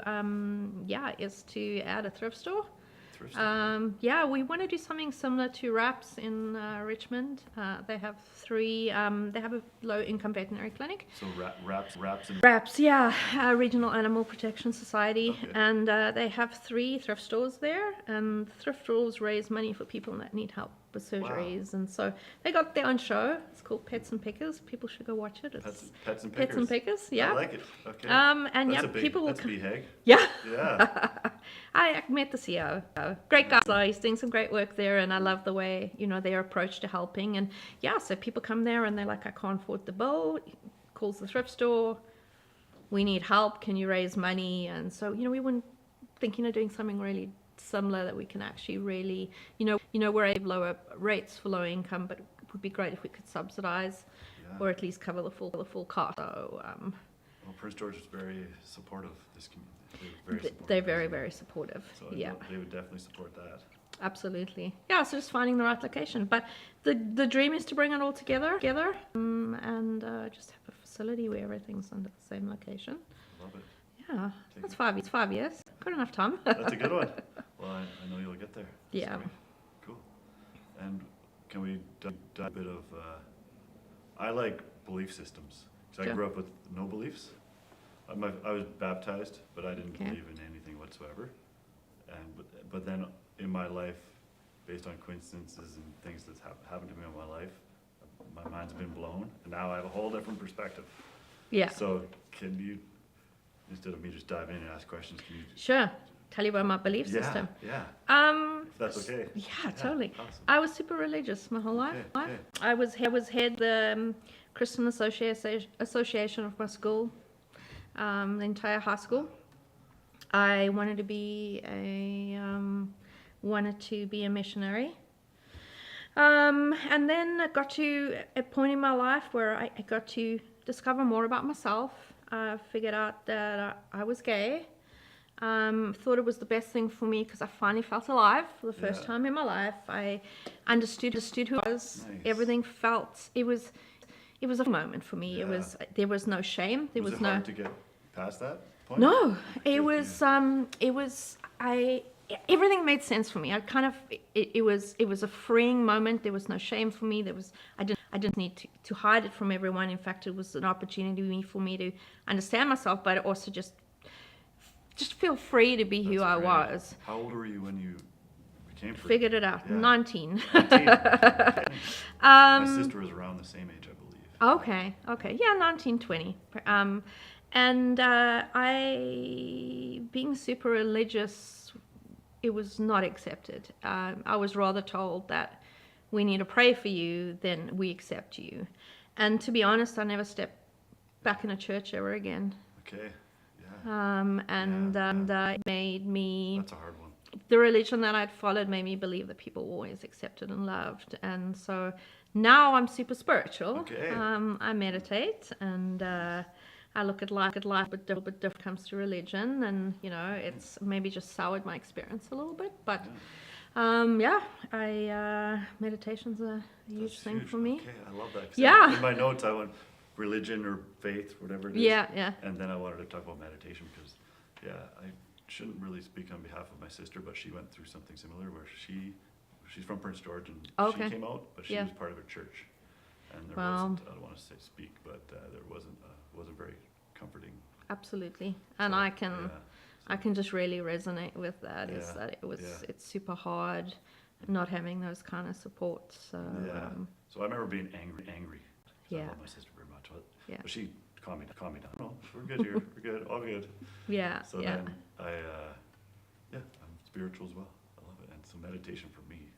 is to add a thrift store. Thrift store. Yeah, we want to do something similar to Wraps in Richmond. They have 3, they have a low income veterinary clinic. So wraps and Wraps, yeah, Regional Animal Protection Society. Okay. And they have 3 thrift stores there. And the thrift stores raise money for people that need help with surgeries. And so they got their own show. It's called Pets and Pickers. People should go watch it. It's Pets and Pickers. Pets and Pickers, yeah. I like it. Okay. And That's yeah, a big, people will that's come. BHAG. Yeah. Yeah. I met the CEO. Great guy. So he's doing some great work there, and I love the way, you know, their approach to helping. And yeah, so people come there and they're like, I can't afford the bill. Calls the thrift store. We need help. Can you raise money? And so, you know, we were thinking of doing something really similar that we can actually really, you know, we're able lower rates for low income, but it would be great if we could subsidize Yeah. or at least cover the full cost. So Well, Prince George is very supportive of this community. They're very supportive. they're very, very supportive. So Yeah. they would definitely support that. Absolutely. Yeah, so just finding the right location. But the dream is to bring it all together and just have a facility where everything's under the same location. Love it. Yeah, Take that's it. 5 years. Got enough time. That's a good one. Well, I know you'll get there. That's Yeah. great. Cool. And can we dive a bit of I like belief systems. So I Sure. grew up with no beliefs. I was baptized, but I didn't Okay. believe in anything whatsoever. But then in my life, based on coincidences and things that's happened to me in my life, my mind's been blown, and now I have a whole different perspective. Yeah. So can you, instead of me just diving in and ask questions, can you? Sure. Tell you about my belief Yeah, system. yeah, Um, if that's okay. yeah, totally. Awesome. I was super religious my whole life. Okay, okay. I was head the Christian Association of my school, the entire high school. I wanted to be a missionary. And then I got to a point in my life where I got to discover more about myself. I figured out that I was gay. Thought it was the best thing for me because I finally felt alive for the first Yeah. time in my life. I understood who I was. Nice. Everything felt, it was a moment for me. Yeah. There was no shame. There Was was it no, hard to get past that point? no, Okay, everything made sense for me. It was a freeing moment. There was no shame for me. I didn't need to hide it from everyone. In fact, it was an opportunity for me to understand myself, but also just feel free to be who That's I great. was. How old were you when you became free? Figured it out. Yeah. 19. 19. Okay. My sister was around the same age, I believe. Okay. Yeah, 1920. And being super religious, it was not accepted. I was rather told that we need to pray for you, then we accept you. And to be honest, I never stepped back in a church ever again. Okay. Yeah. It made me, That's a hard one. the religion that I'd followed made me believe that people were always accepted and loved. And so now I'm super spiritual. Okay. I meditate and I look at life a little bit different comes to religion. And, it's maybe just soured my experience a little bit. But meditation's a huge That's thing huge. for me. Okay, I love that. 'Cause Yeah. In my notes, I went religion or faith, whatever it is. Yeah. And then I wanted to talk about meditation because, I shouldn't really speak on behalf of my sister, but she went through something similar where she's from Prince George and Okay. she came out, but she Yeah. was part of a church. And there Wow. wasn't, I don't want to say speak, but there wasn't very comforting. Absolutely. And So, I can just really resonate with that. Is Yeah, that yeah. it's super hard not having those kind of supports. So Yeah. So I remember being angry. 'Cause I Yeah. love my sister very much. Yeah. But she calmed me down. No, we're good here. We're good. All good. yeah, So yeah. then I'm spiritual as well. I love it. And so meditation for me.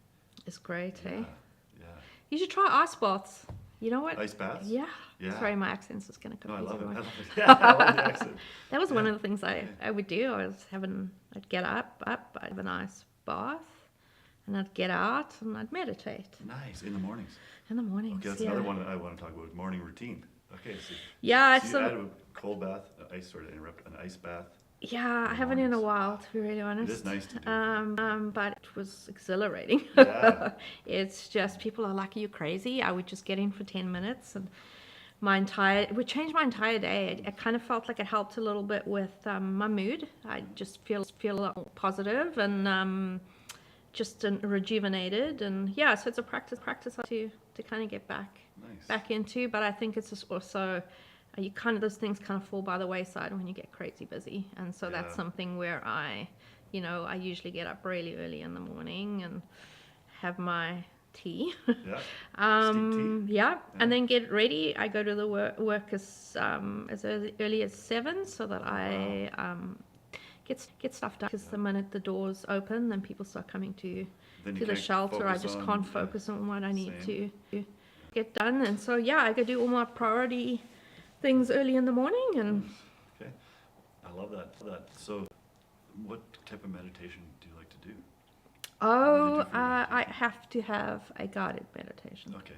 It's great, Yeah. hey? Yeah. You should try ice baths. You know what? Ice baths? Yeah. Yeah. Sorry, my accent's just gonna No, I confuse love it. I everyone. love it. Yeah, I love the accent. That was one Yeah. of the things I would do. I'd get up, I'd have a nice bath, and I'd get out and I'd meditate Nice. In the mornings. in the mornings. Okay, that's yeah. another one that I want to talk about, morning routine. Okay, so, Yeah, so you add a cold bath, an ice bath. Yeah, I haven't in a mornings. while, to be really honest. It is nice to do. But it was exhilarating. Yeah. It's just people are like, "Are you crazy?" I would just get in for 10 minutes, and it would change my entire day. It kind of felt like it helped a little bit with my mood. I just feel a lot more positive and just rejuvenated. And yeah, so it's a practice to kind of get Nice. back into. But I think it's just also those things kind of fall by the wayside when you get crazy busy, and so that's Yeah. something where I usually get up really early in the morning and have my tea. Yeah. Steep tea. Yeah, and then get ready. I go to the work as early as 7 so that I get stuff done. Because the minute the doors open, then people start coming to Then you the can't shelter. I focus just on- can't yeah. focus on what I need Same. to get done. And so I go do all my priority things early in the morning. And Okay. I love that. So, what type of meditation do you like to do? oh, do for I have to have a guided meditation. Okay.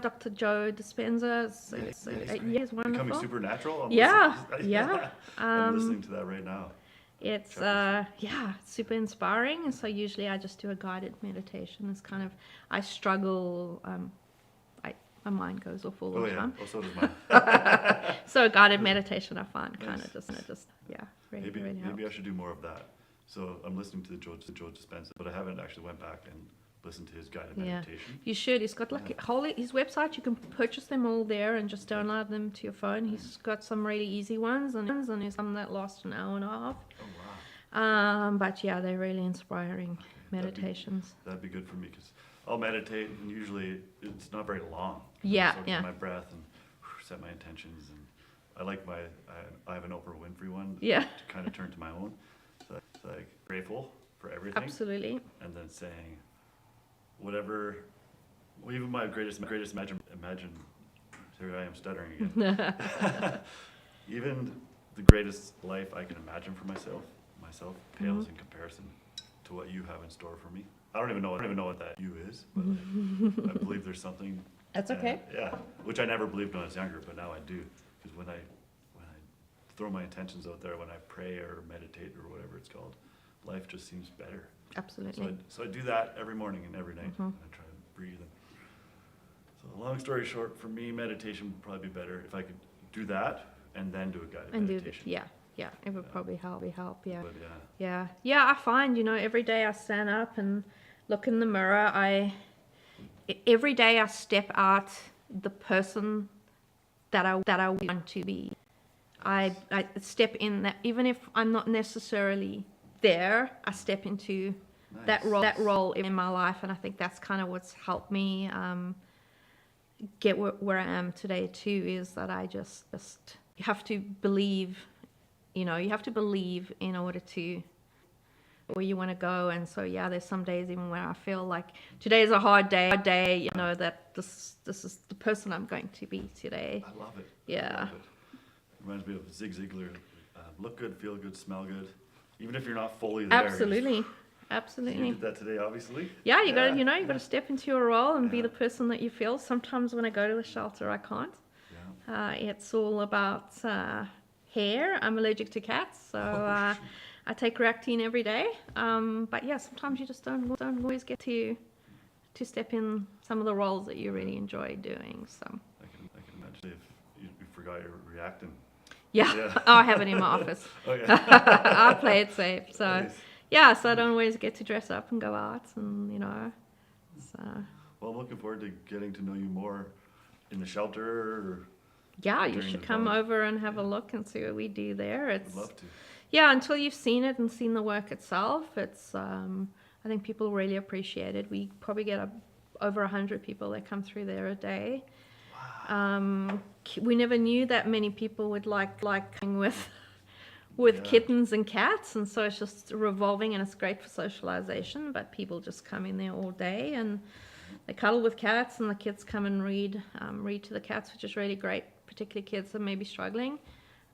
Dr. Joe Dispenza Yeah, is great. wonderful. Becoming supernatural? I'm Yeah, listening- yeah. I'm listening to that right now. It's super inspiring. So usually I just do a guided meditation. It's kind of I struggle. My mind goes off all Oh the yeah. time. Oh, so does mine. So a guided meditation I find kind Nice. of just really Maybe helps. I should do more of that. So I'm listening to the Joe Dispenza, but I haven't actually went back and listen to his guided Yeah. meditation. You should. He's got like his website. You can purchase them all there and just download them to your phone. He's got some really easy ones and there's some that last an hour and a half. Oh wow. But yeah, they're really inspiring That'd meditations. That'd be good for me because I'll meditate and usually it's not very long. Yeah, So I yeah. get my breath and set my intentions, and I like I have an Oprah Winfrey one. Yeah. To kind of turn to my own. So it's like grateful for everything. Absolutely. And then saying whatever, well, even my greatest imagine, here I am stuttering again. Even the greatest life I can imagine for myself pales in comparison to what you have in store for me. I don't even know what that you is, but I believe there's something. That's okay. Yeah, which I never believed when I was younger, but now I do. Because when I throw my intentions out there, when I pray or meditate or whatever it's called, life just seems better. Absolutely. So I do that every morning and every night. And I try to breathe. So long story short, for me, meditation would probably be better if I could do that and then do a guided meditation. Yeah, it would probably help. Yeah. But Yeah. I find, every day I stand up and look in the mirror. Every day I step out the person that I want to be. I step in that, even if I'm not necessarily there, I step into nice. that role in my life, and I think that's kind of what's helped me get where I am today too. Is that I just you have to believe, you have to believe in order to where you want to go. And so there's some days even where I feel like today is a hard day, that this is the person I'm going to be today. I love it. Yeah. I love it. Reminds me of Zig Ziglar. Look good, feel good, smell good. Even if you're not fully there. Absolutely. You did that today, obviously. Yeah, you got to step into your role and be the person that you feel. Sometimes when I go to a shelter, I can't. Yeah. It's all about hair. I'm allergic to cats, so I take Reactine every day. But yeah, sometimes you just don't always get to step in some of the roles that you really enjoy doing. So I can imagine if you forgot your Reactine. yeah. I have it in my office. Okay. I play it safe. So Nice. so I don't always get to dress up and go out, and So Well, I'm looking forward to getting to know you more in the shelter. Or yeah, you during should the come time. over and have a look and see what we do there. I'd love to. Yeah, until you've seen it and seen the work itself, it's I think people really appreciate it. We probably get over 100 people that come through there a day. Wow. We never knew that many people would like playing with kittens and cats, and so it's just revolving, and it's great for socialization. But people just come in there all day and they cuddle with cats, and the kids come and read to the cats, which is really great, particularly kids that may be struggling.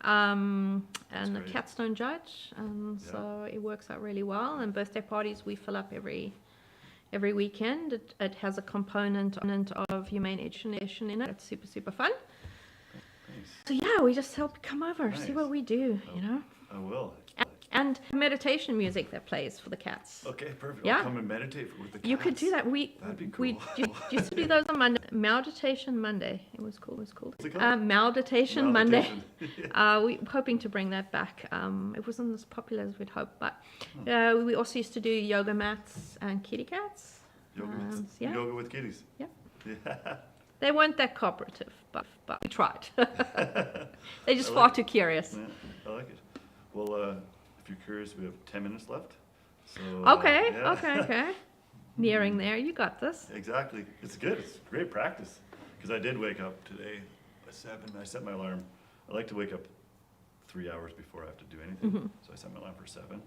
And the great. cats don't judge, and so it works out really well. And birthday parties we fill up every weekend. It has a component of humane education in it. It's super fun. Thanks. So yeah, we just help come over, see Nice. what we do, I will. and meditation music that plays for the cats. Okay, perfect. Yeah. I'll come and meditate with the cats. You could do that. That'd be We cool. used to do those on Monday. Meditation Monday. It was cool. What's it called? Meditation Monday. Meditation. We're hoping to bring that back. It wasn't as popular as we'd hoped, but we also used to do yoga mats and kitty cats. Yoga with kitties. Yeah. Yeah. They weren't that cooperative, but we tried. They're just far too curious. Yeah, I like it. Well, if you're curious, we have 10 minutes left. So, Okay, yeah. okay. Nearing there. You got this. Exactly. It's good. It's great practice. Because I did wake up today at 7. I set my alarm. I like to wake up 3 hours before I have to do anything. So I set my alarm for 7.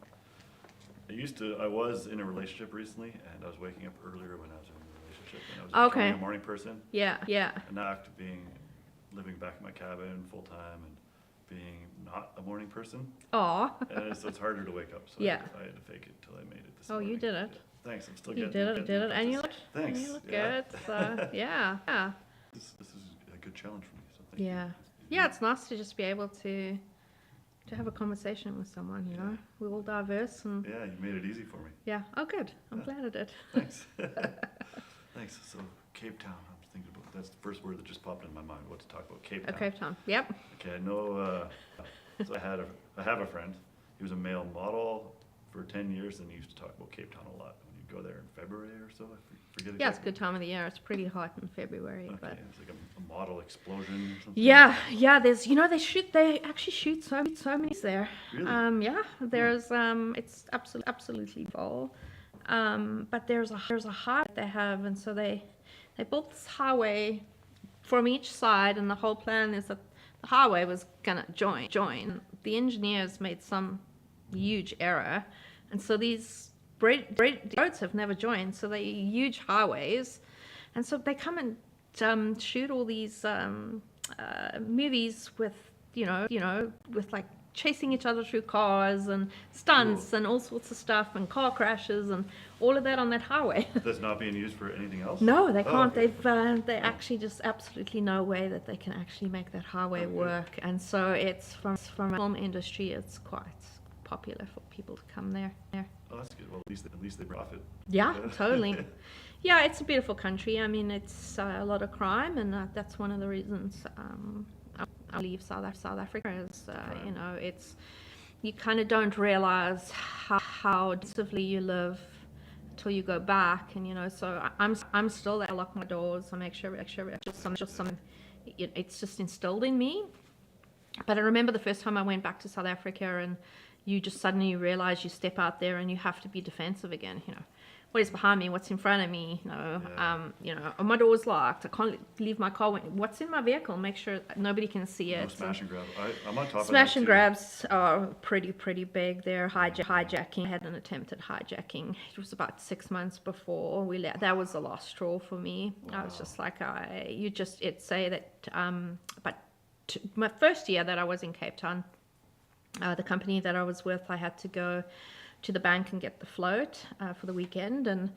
I was in a relationship recently, and I was waking up earlier when I was in a relationship, and I was becoming a morning person. Yeah. And now after living back in my cabin full time and being not a morning person, Aw. and so it's harder to wake up. So Yeah. I had to fake it till I made it this Oh, morning. you did it. Yeah. Thanks. I'm still You getting did it. And you look, Thanks. you look Yeah. good. So, yeah. This is a good challenge for me. So thank you. Yeah, it's nice to just be able to have a conversation with someone, We're all diverse and Yeah, you made it easy for me. yeah. Oh, good. I'm glad I did. Thanks. Thanks. So Cape Town. I was thinking about that's the first word that just popped in my mind. What to talk about? Cape Town. Okay, Tom. Yep. Okay, I know. So I have a friend. He was a male model, for 10 years, and you used to talk about Cape Town a lot when you go there in February or so. I forget exactly. Yeah, it's a good time of the year. It's pretty hot in February, Okay, but it's like a model explosion or something. yeah. There's, they actually shoot so many there. Really? Yeah, there's it's absolutely full. But there's a highway that they have, and so they built this highway from each side, and the whole plan is that the highway was gonna join. The engineers made some huge error, and so these roads have never joined, so they're huge highways, and so they come and shoot all these movies with with like chasing each other through cars and stunts and all sorts of stuff and car crashes and all of that on that highway. That's not being used for anything else? No, they can't. Okay. They actually just absolutely no way that they can actually make that highway work. And so it's from the film industry, it's quite popular for people to come there. Oh, that's good. Well, at least they profit. Yeah, totally. Yeah, it's a beautiful country. I mean, it's a lot of crime, and that's one of the reasons I leave South Africa. Is it's you kind of don't realize how intensively you live until you go back, and so I'm still there. I lock my doors. I make sure it's just instilled in me. But I remember the first time I went back to South Africa, and you just suddenly realize you step out there and you have to be defensive again. What is behind me? What's in front of me? My door's locked. I can't leave my car. What's in my vehicle? Make sure nobody can see it. No smash and grab. I'm on top of that. Smash and grabs are pretty big. They're hijacking. I had an attempted hijacking. It was about 6 months before we left. That was the last straw for me. Wow. I was just like, it'd say that. But my first year that I was in Cape Town, the company that I was with, I had to go to the bank and get the float for the weekend, and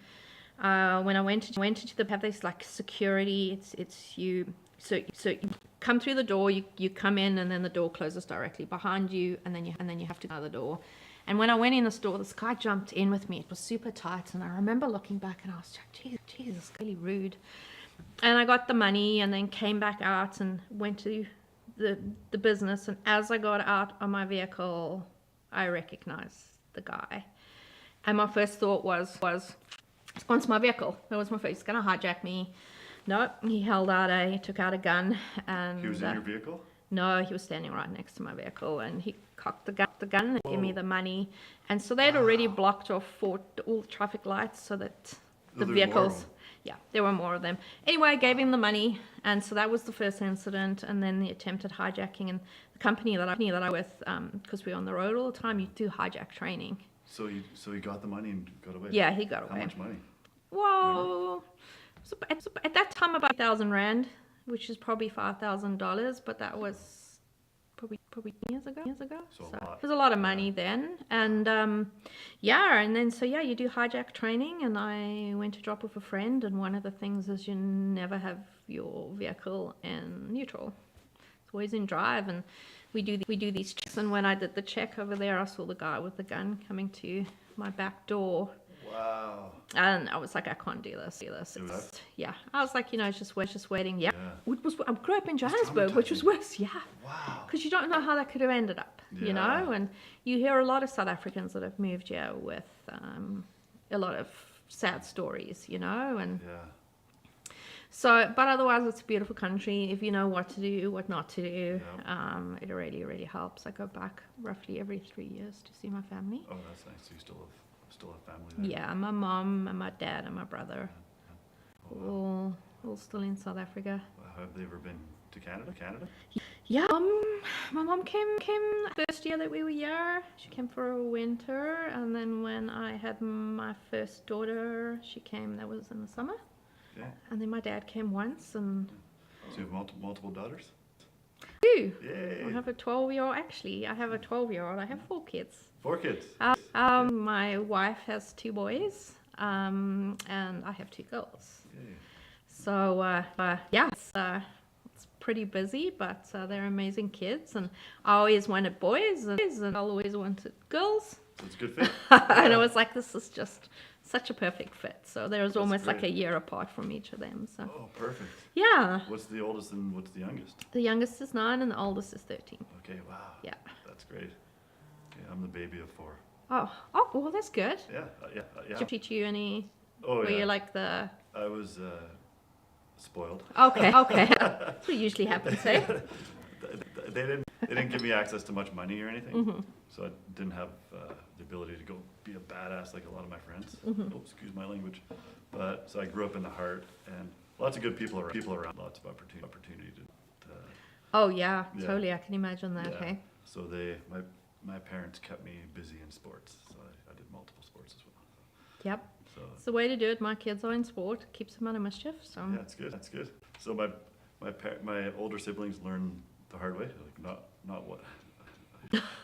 when I went to have this like security, it's you so you come through the door, you come in, and then the door closes directly behind you, and then you have to go out the door. And when I went in the store, this guy jumped in with me. It was super tight, and I remember looking back and I was like, Jesus, really rude. And I got the money and then came back out and went to the business, and as I got out of my vehicle, I recognized the guy, and my first thought was it's gone to my vehicle. That was my first. He's gonna hijack me. No, he took out a gun, and He was in your vehicle? No, he was standing right next to my vehicle, and he cocked the gun and gave me the money. And so they'd already blocked off all the traffic lights so that the vehicles. Yeah, there were more of them. Anyway, I gave him the money, and so that was the first incident, and then the attempted hijacking. And the company that I with, because we were on the road all the time, you do hijack training. So he got the money and got away? Yeah, he got away. How much money? Well, so at that time about 1,000 rand, which is probably $5,000, but that was probably years ago. So It was a lot of money then, and then you do hijack training, and I went to drop off a friend, and one of the things is you never have your vehicle in neutral. It's always in drive, and we do these checks, and when I did the check over there, I saw the guy with the gun coming to my back door. Wow. And I was like, I can't do this. Yeah. I was like, it's just waiting. Yeah. I grew up in Johannesburg, which was worse. Yeah. Wow. Because you don't know how that could have ended up, and you hear a lot of South Africans that have moved here with a lot of sad stories, and Yeah. so, but otherwise it's a beautiful country if you know what to do, what not to do. It really, really helps. I go back roughly every 3 years to see my family. Oh, that's nice. So you still have family there? Yeah, my mom and my dad and my brother. Yeah. Oh, wow. All still in South Africa. Have they ever been to Canada? Yeah, my mom came the first year that we were here. She came for a winter, and then when I had my first daughter, she came. That was in the summer. Yeah. And then my dad came once, and So you have multiple daughters? Yay. Yay! I have a 12-year-old. Actually, I have a 12-year-old. I have 4 kids. 4 kids? My wife has 2 boys, and I have 2 girls. Yay. So, it's pretty busy, but they're amazing kids, and I always wanted boys, and I always wanted girls. So it's a good fit. And I was like, this is just such a perfect fit. So there was That's almost great. like a year apart from each of them. So Oh, perfect. yeah, What's the oldest and what's the youngest? the youngest is 9 and the oldest is 13. Okay, wow. Yeah. That's great. Okay, I'm the baby of 4. Oh, well, that's good. Yeah, Did yeah. you teach you any? Oh, Were yeah. you like the? I was spoiled. Okay, that's what usually happens, eh? They didn't give me access to much money or anything, Mm-hmm. so I didn't have the ability to go be a badass like a lot of my friends. Mm-hmm. Oh, excuse my language. But so I grew up in the heart, and lots of good people around, lots of opportunity to Oh yeah, Yeah. totally. I can imagine that. yeah. Hey. So my parents kept me busy in sports, so I did multiple sports as well. Yep. So It's the way to do it. My kids are in sport. Keeps them out of mischief. So. yeah, it's good. That's good. So my older siblings learned the hard way, like not what.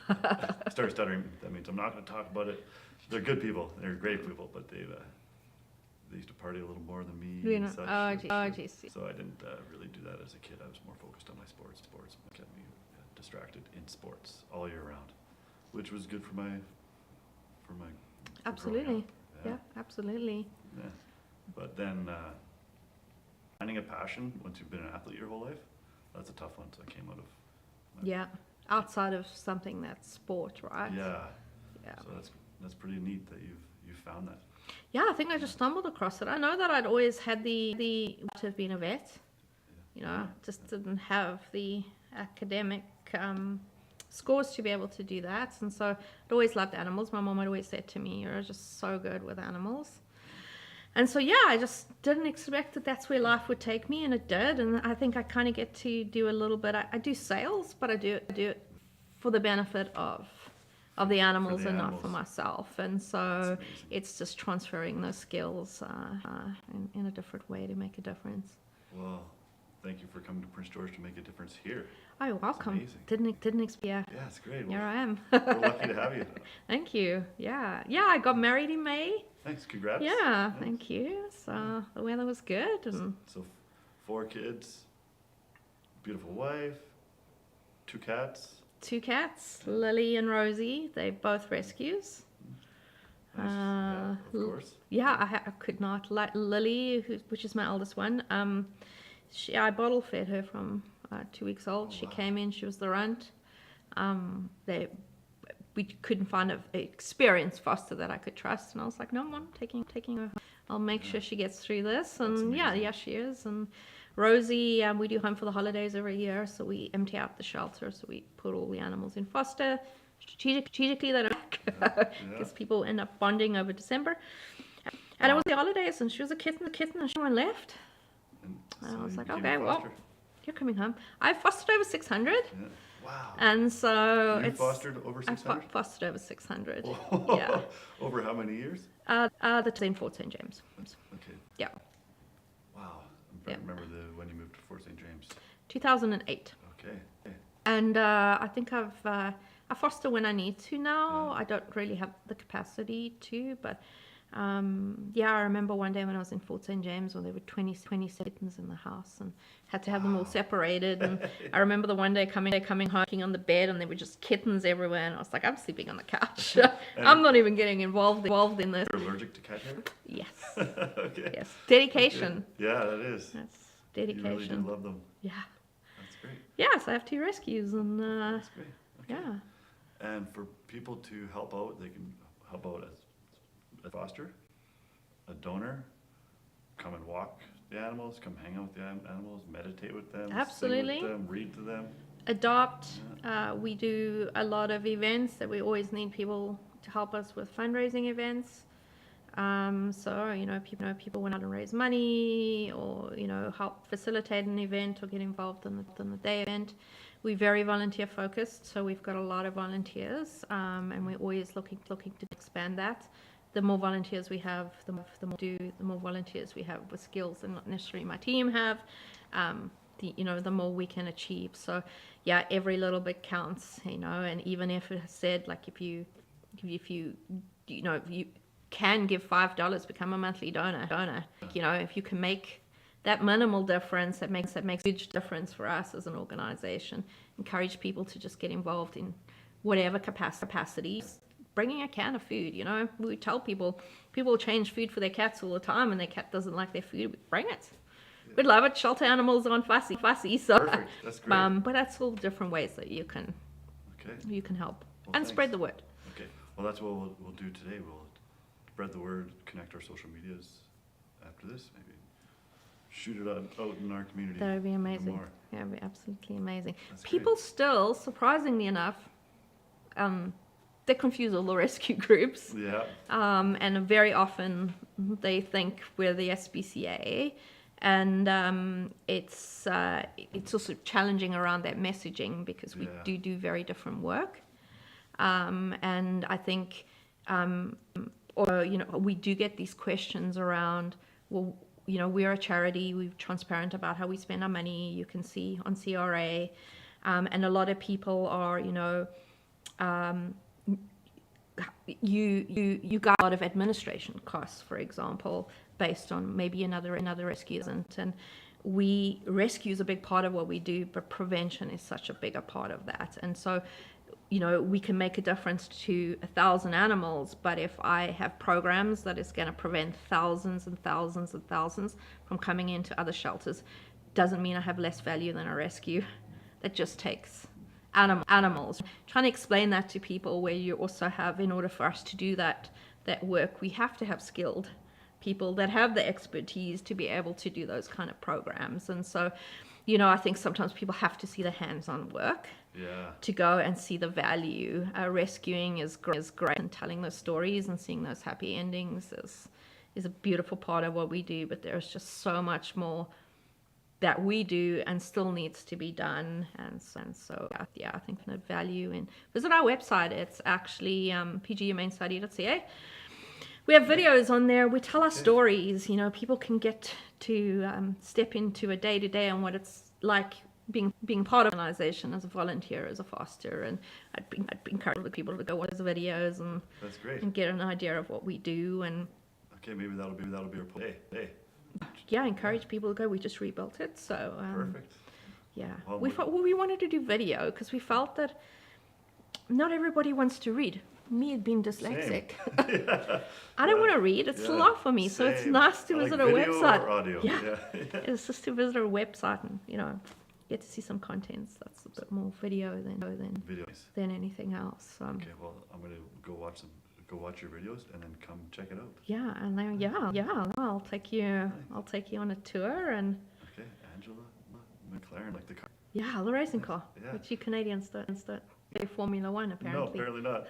I started stuttering. That means I'm not going to talk about it. They're good people. They're great people, but they used to party a little more than me. You and know, such. oh, geez. So I didn't really do that as a kid. I was more focused on my sports. Sports kept me distracted in sports all year round, which was good for my for growing Absolutely. up. Yeah, absolutely. Yeah. But then finding a passion once you've been an athlete your whole life, that's a tough one. So I came out of Yeah. Outside of something that's sport, right? yeah. Yeah. So that's pretty neat that you've found that. Yeah, I think I just stumbled across it. I know that I'd always had the to have been a vet. You know, just didn't have the academic scores to be able to do that. And so I'd always loved animals. My mom had always said to me, "You're just so good with animals." And so, yeah, I just didn't expect that that's where life would take me, and it did. And I think I kind of get to do a little bit. I do sales, but I do it for the benefit of the animals and not for myself. And so it's just transferring those skills in a different way to make a difference. Well, thank you for coming to Prince George to make a difference here. Oh, you're welcome. amazing. Didn't expect. Yeah, Yeah, it's great. here I am. We're lucky to have you. Thank you. Yeah. I got married in May. Thanks. Congrats. Yeah, Nice. thank you. So the weather was good, and So 4 kids, beautiful wife, 2 cats. 2 cats, Lily and Rosie. They both rescues. Nice. Yeah, of L- course. Yeah, I could not. Like Lily, which is my eldest one. I bottle fed her from 2 weeks old. Oh, She wow. came in. She was the runt. We couldn't find an experienced foster that I could trust, and I was like, no, I'm taking her. I'll make sure she gets through this. And yeah, amazing. she is. And Rosie, we do Home for the Holidays every year, so we empty out the shelter, so we put all the animals in foster. Strategically, they don't because people end up bonding over December. And it was the holidays, and she was a kitten, and she went left. And I was you like, became a okay, well, foster? you're coming home. I fostered over 600, Yeah. Wow. and so You it's fostered over I 600? fostered over 600. Yeah. Over how many years? The in Fort St. James. Okay. Yeah, Wow. I'm trying to remember when you moved to Fort St. James. 2008. Okay. And I think I foster when I need to now. Yeah. I don't really have the capacity to, but I remember one day when I was in Fort St. James when there were 20 kittens in the house and had to have them all separated. And I remember the one day coming home on the bed, and there were just kittens everywhere, and I was like, I'm sleeping on the couch. I'm not even getting involved in this. You're allergic to cat hair? Yes. Okay. Yes. Dedication. Yeah, that is. That's You really dedication. do love them. Yeah. That's great. Yes, I have 2 rescues, and That's great. Okay. yeah. And for people to help out, they can help out as a foster, a donor, come and walk the animals, come hang out with the animals, meditate with them, Absolutely. sing with them, read to them. Adopt. We do a lot of events that we always need people to help us with fundraising events. So people went out and raise money, or help facilitate an event or get involved in the day event. We're very volunteer focused, so we've got a lot of volunteers, and we're always looking to expand that. The more volunteers we have, the more volunteers we have with skills that not necessarily my team have. The more we can achieve. So yeah, every little bit counts, and even if it said, like, if you can give $5, become a monthly donor. If you can make that minimal difference, that makes a huge difference for us as an organization. Encourage people to just get involved in whatever capacity. Bringing a can of food, we tell people change food for their cats all the time, and their cat doesn't like their food. Bring it. We'd love it. Shelter animals aren't fussy. So, Perfect. That's great. but that's all different ways that you can Okay. help Well, and thanks. spread the word. Okay. Well, that's what we'll do today. We'll spread the word, connect our social medias after this, maybe shoot it out in our community. That would be even amazing. more. Yeah, it would be absolutely amazing. That's People great. still, surprisingly enough, they confuse all the rescue groups. Yeah, And very often they think we're the SPCA, and it's also challenging around that messaging because we Yeah. do very different work, and I think, or we do get these questions around, well, we're a charity, we're transparent about how we spend our money. You can see on CRA, and a lot of people are, you got a lot of administration costs, for example, based on maybe another rescue isn't. And rescue is a big part of what we do, but prevention is such a bigger part of that. And so, we can make a difference to 1,000 animals, but if I have programs that is going to prevent thousands and thousands and thousands from coming into other shelters, doesn't mean I have less value than a rescue. That just takes animals. Trying to explain that to people, where you also have, in order for us to do that work, we have to have skilled people that have the expertise to be able to do those kind of programs. And so, I think sometimes people have to see the hands-on work yeah, to go and see the value. Rescuing is great, and telling those stories and seeing those happy endings is a beautiful part of what we do, but there's just so much more that we do and still needs to be done. And so I think the value in, visit our website. It's actually pgumanestudy.ca. We have videos on there. We tell our stories. People can get to step into a day-to-day on what it's like being part of an organization as a volunteer, as a foster. And I'd encourage people to go watch the videos that's great. and get an idea of what we do. And Okay, maybe that'll be our play. Hey, yeah, encourage people to go. We just rebuilt it, so perfect. yeah. Well, We wanted to do video because we felt that not everybody wants to read. Me being dyslexic, I don't want to read. It's a Yeah, lot for me, so it's same. nice to I like visit a video website. or audio. Yeah. Yeah. It's just to visit a website and get to see some contents that's a bit more video Videos. than anything else. Okay, well, I'm gonna go watch your videos and then come check it out. Yeah, and then I'll take you on a tour, and Okay, Angela McLaren, like the car. yeah, the racing car, Yeah. which you Canadians don't. They Formula One No, apparently. apparently not.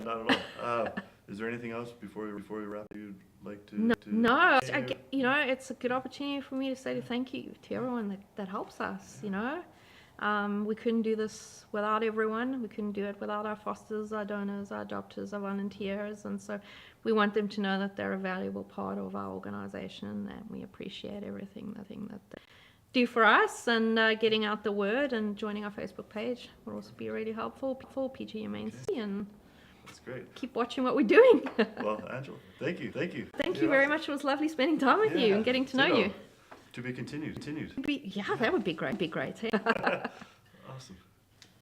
Not at all. Is there anything else before we wrap you'd like to? No, it's a good opportunity for me to say thank you to everyone that helps us. We couldn't do this without everyone. We couldn't do it without our fosters, our donors, our adopters, our volunteers, and so we want them to know that they're a valuable part of our organization and that we appreciate everything that they do for us. And getting out the word and joining our Facebook page will also be really helpful for PG Humane Study, and That's great. keep watching what we're doing. Well, Angela, thank you. Thank you very much. It was lovely spending time with you and getting to know you. To be continued. Yeah, that would be great. Awesome.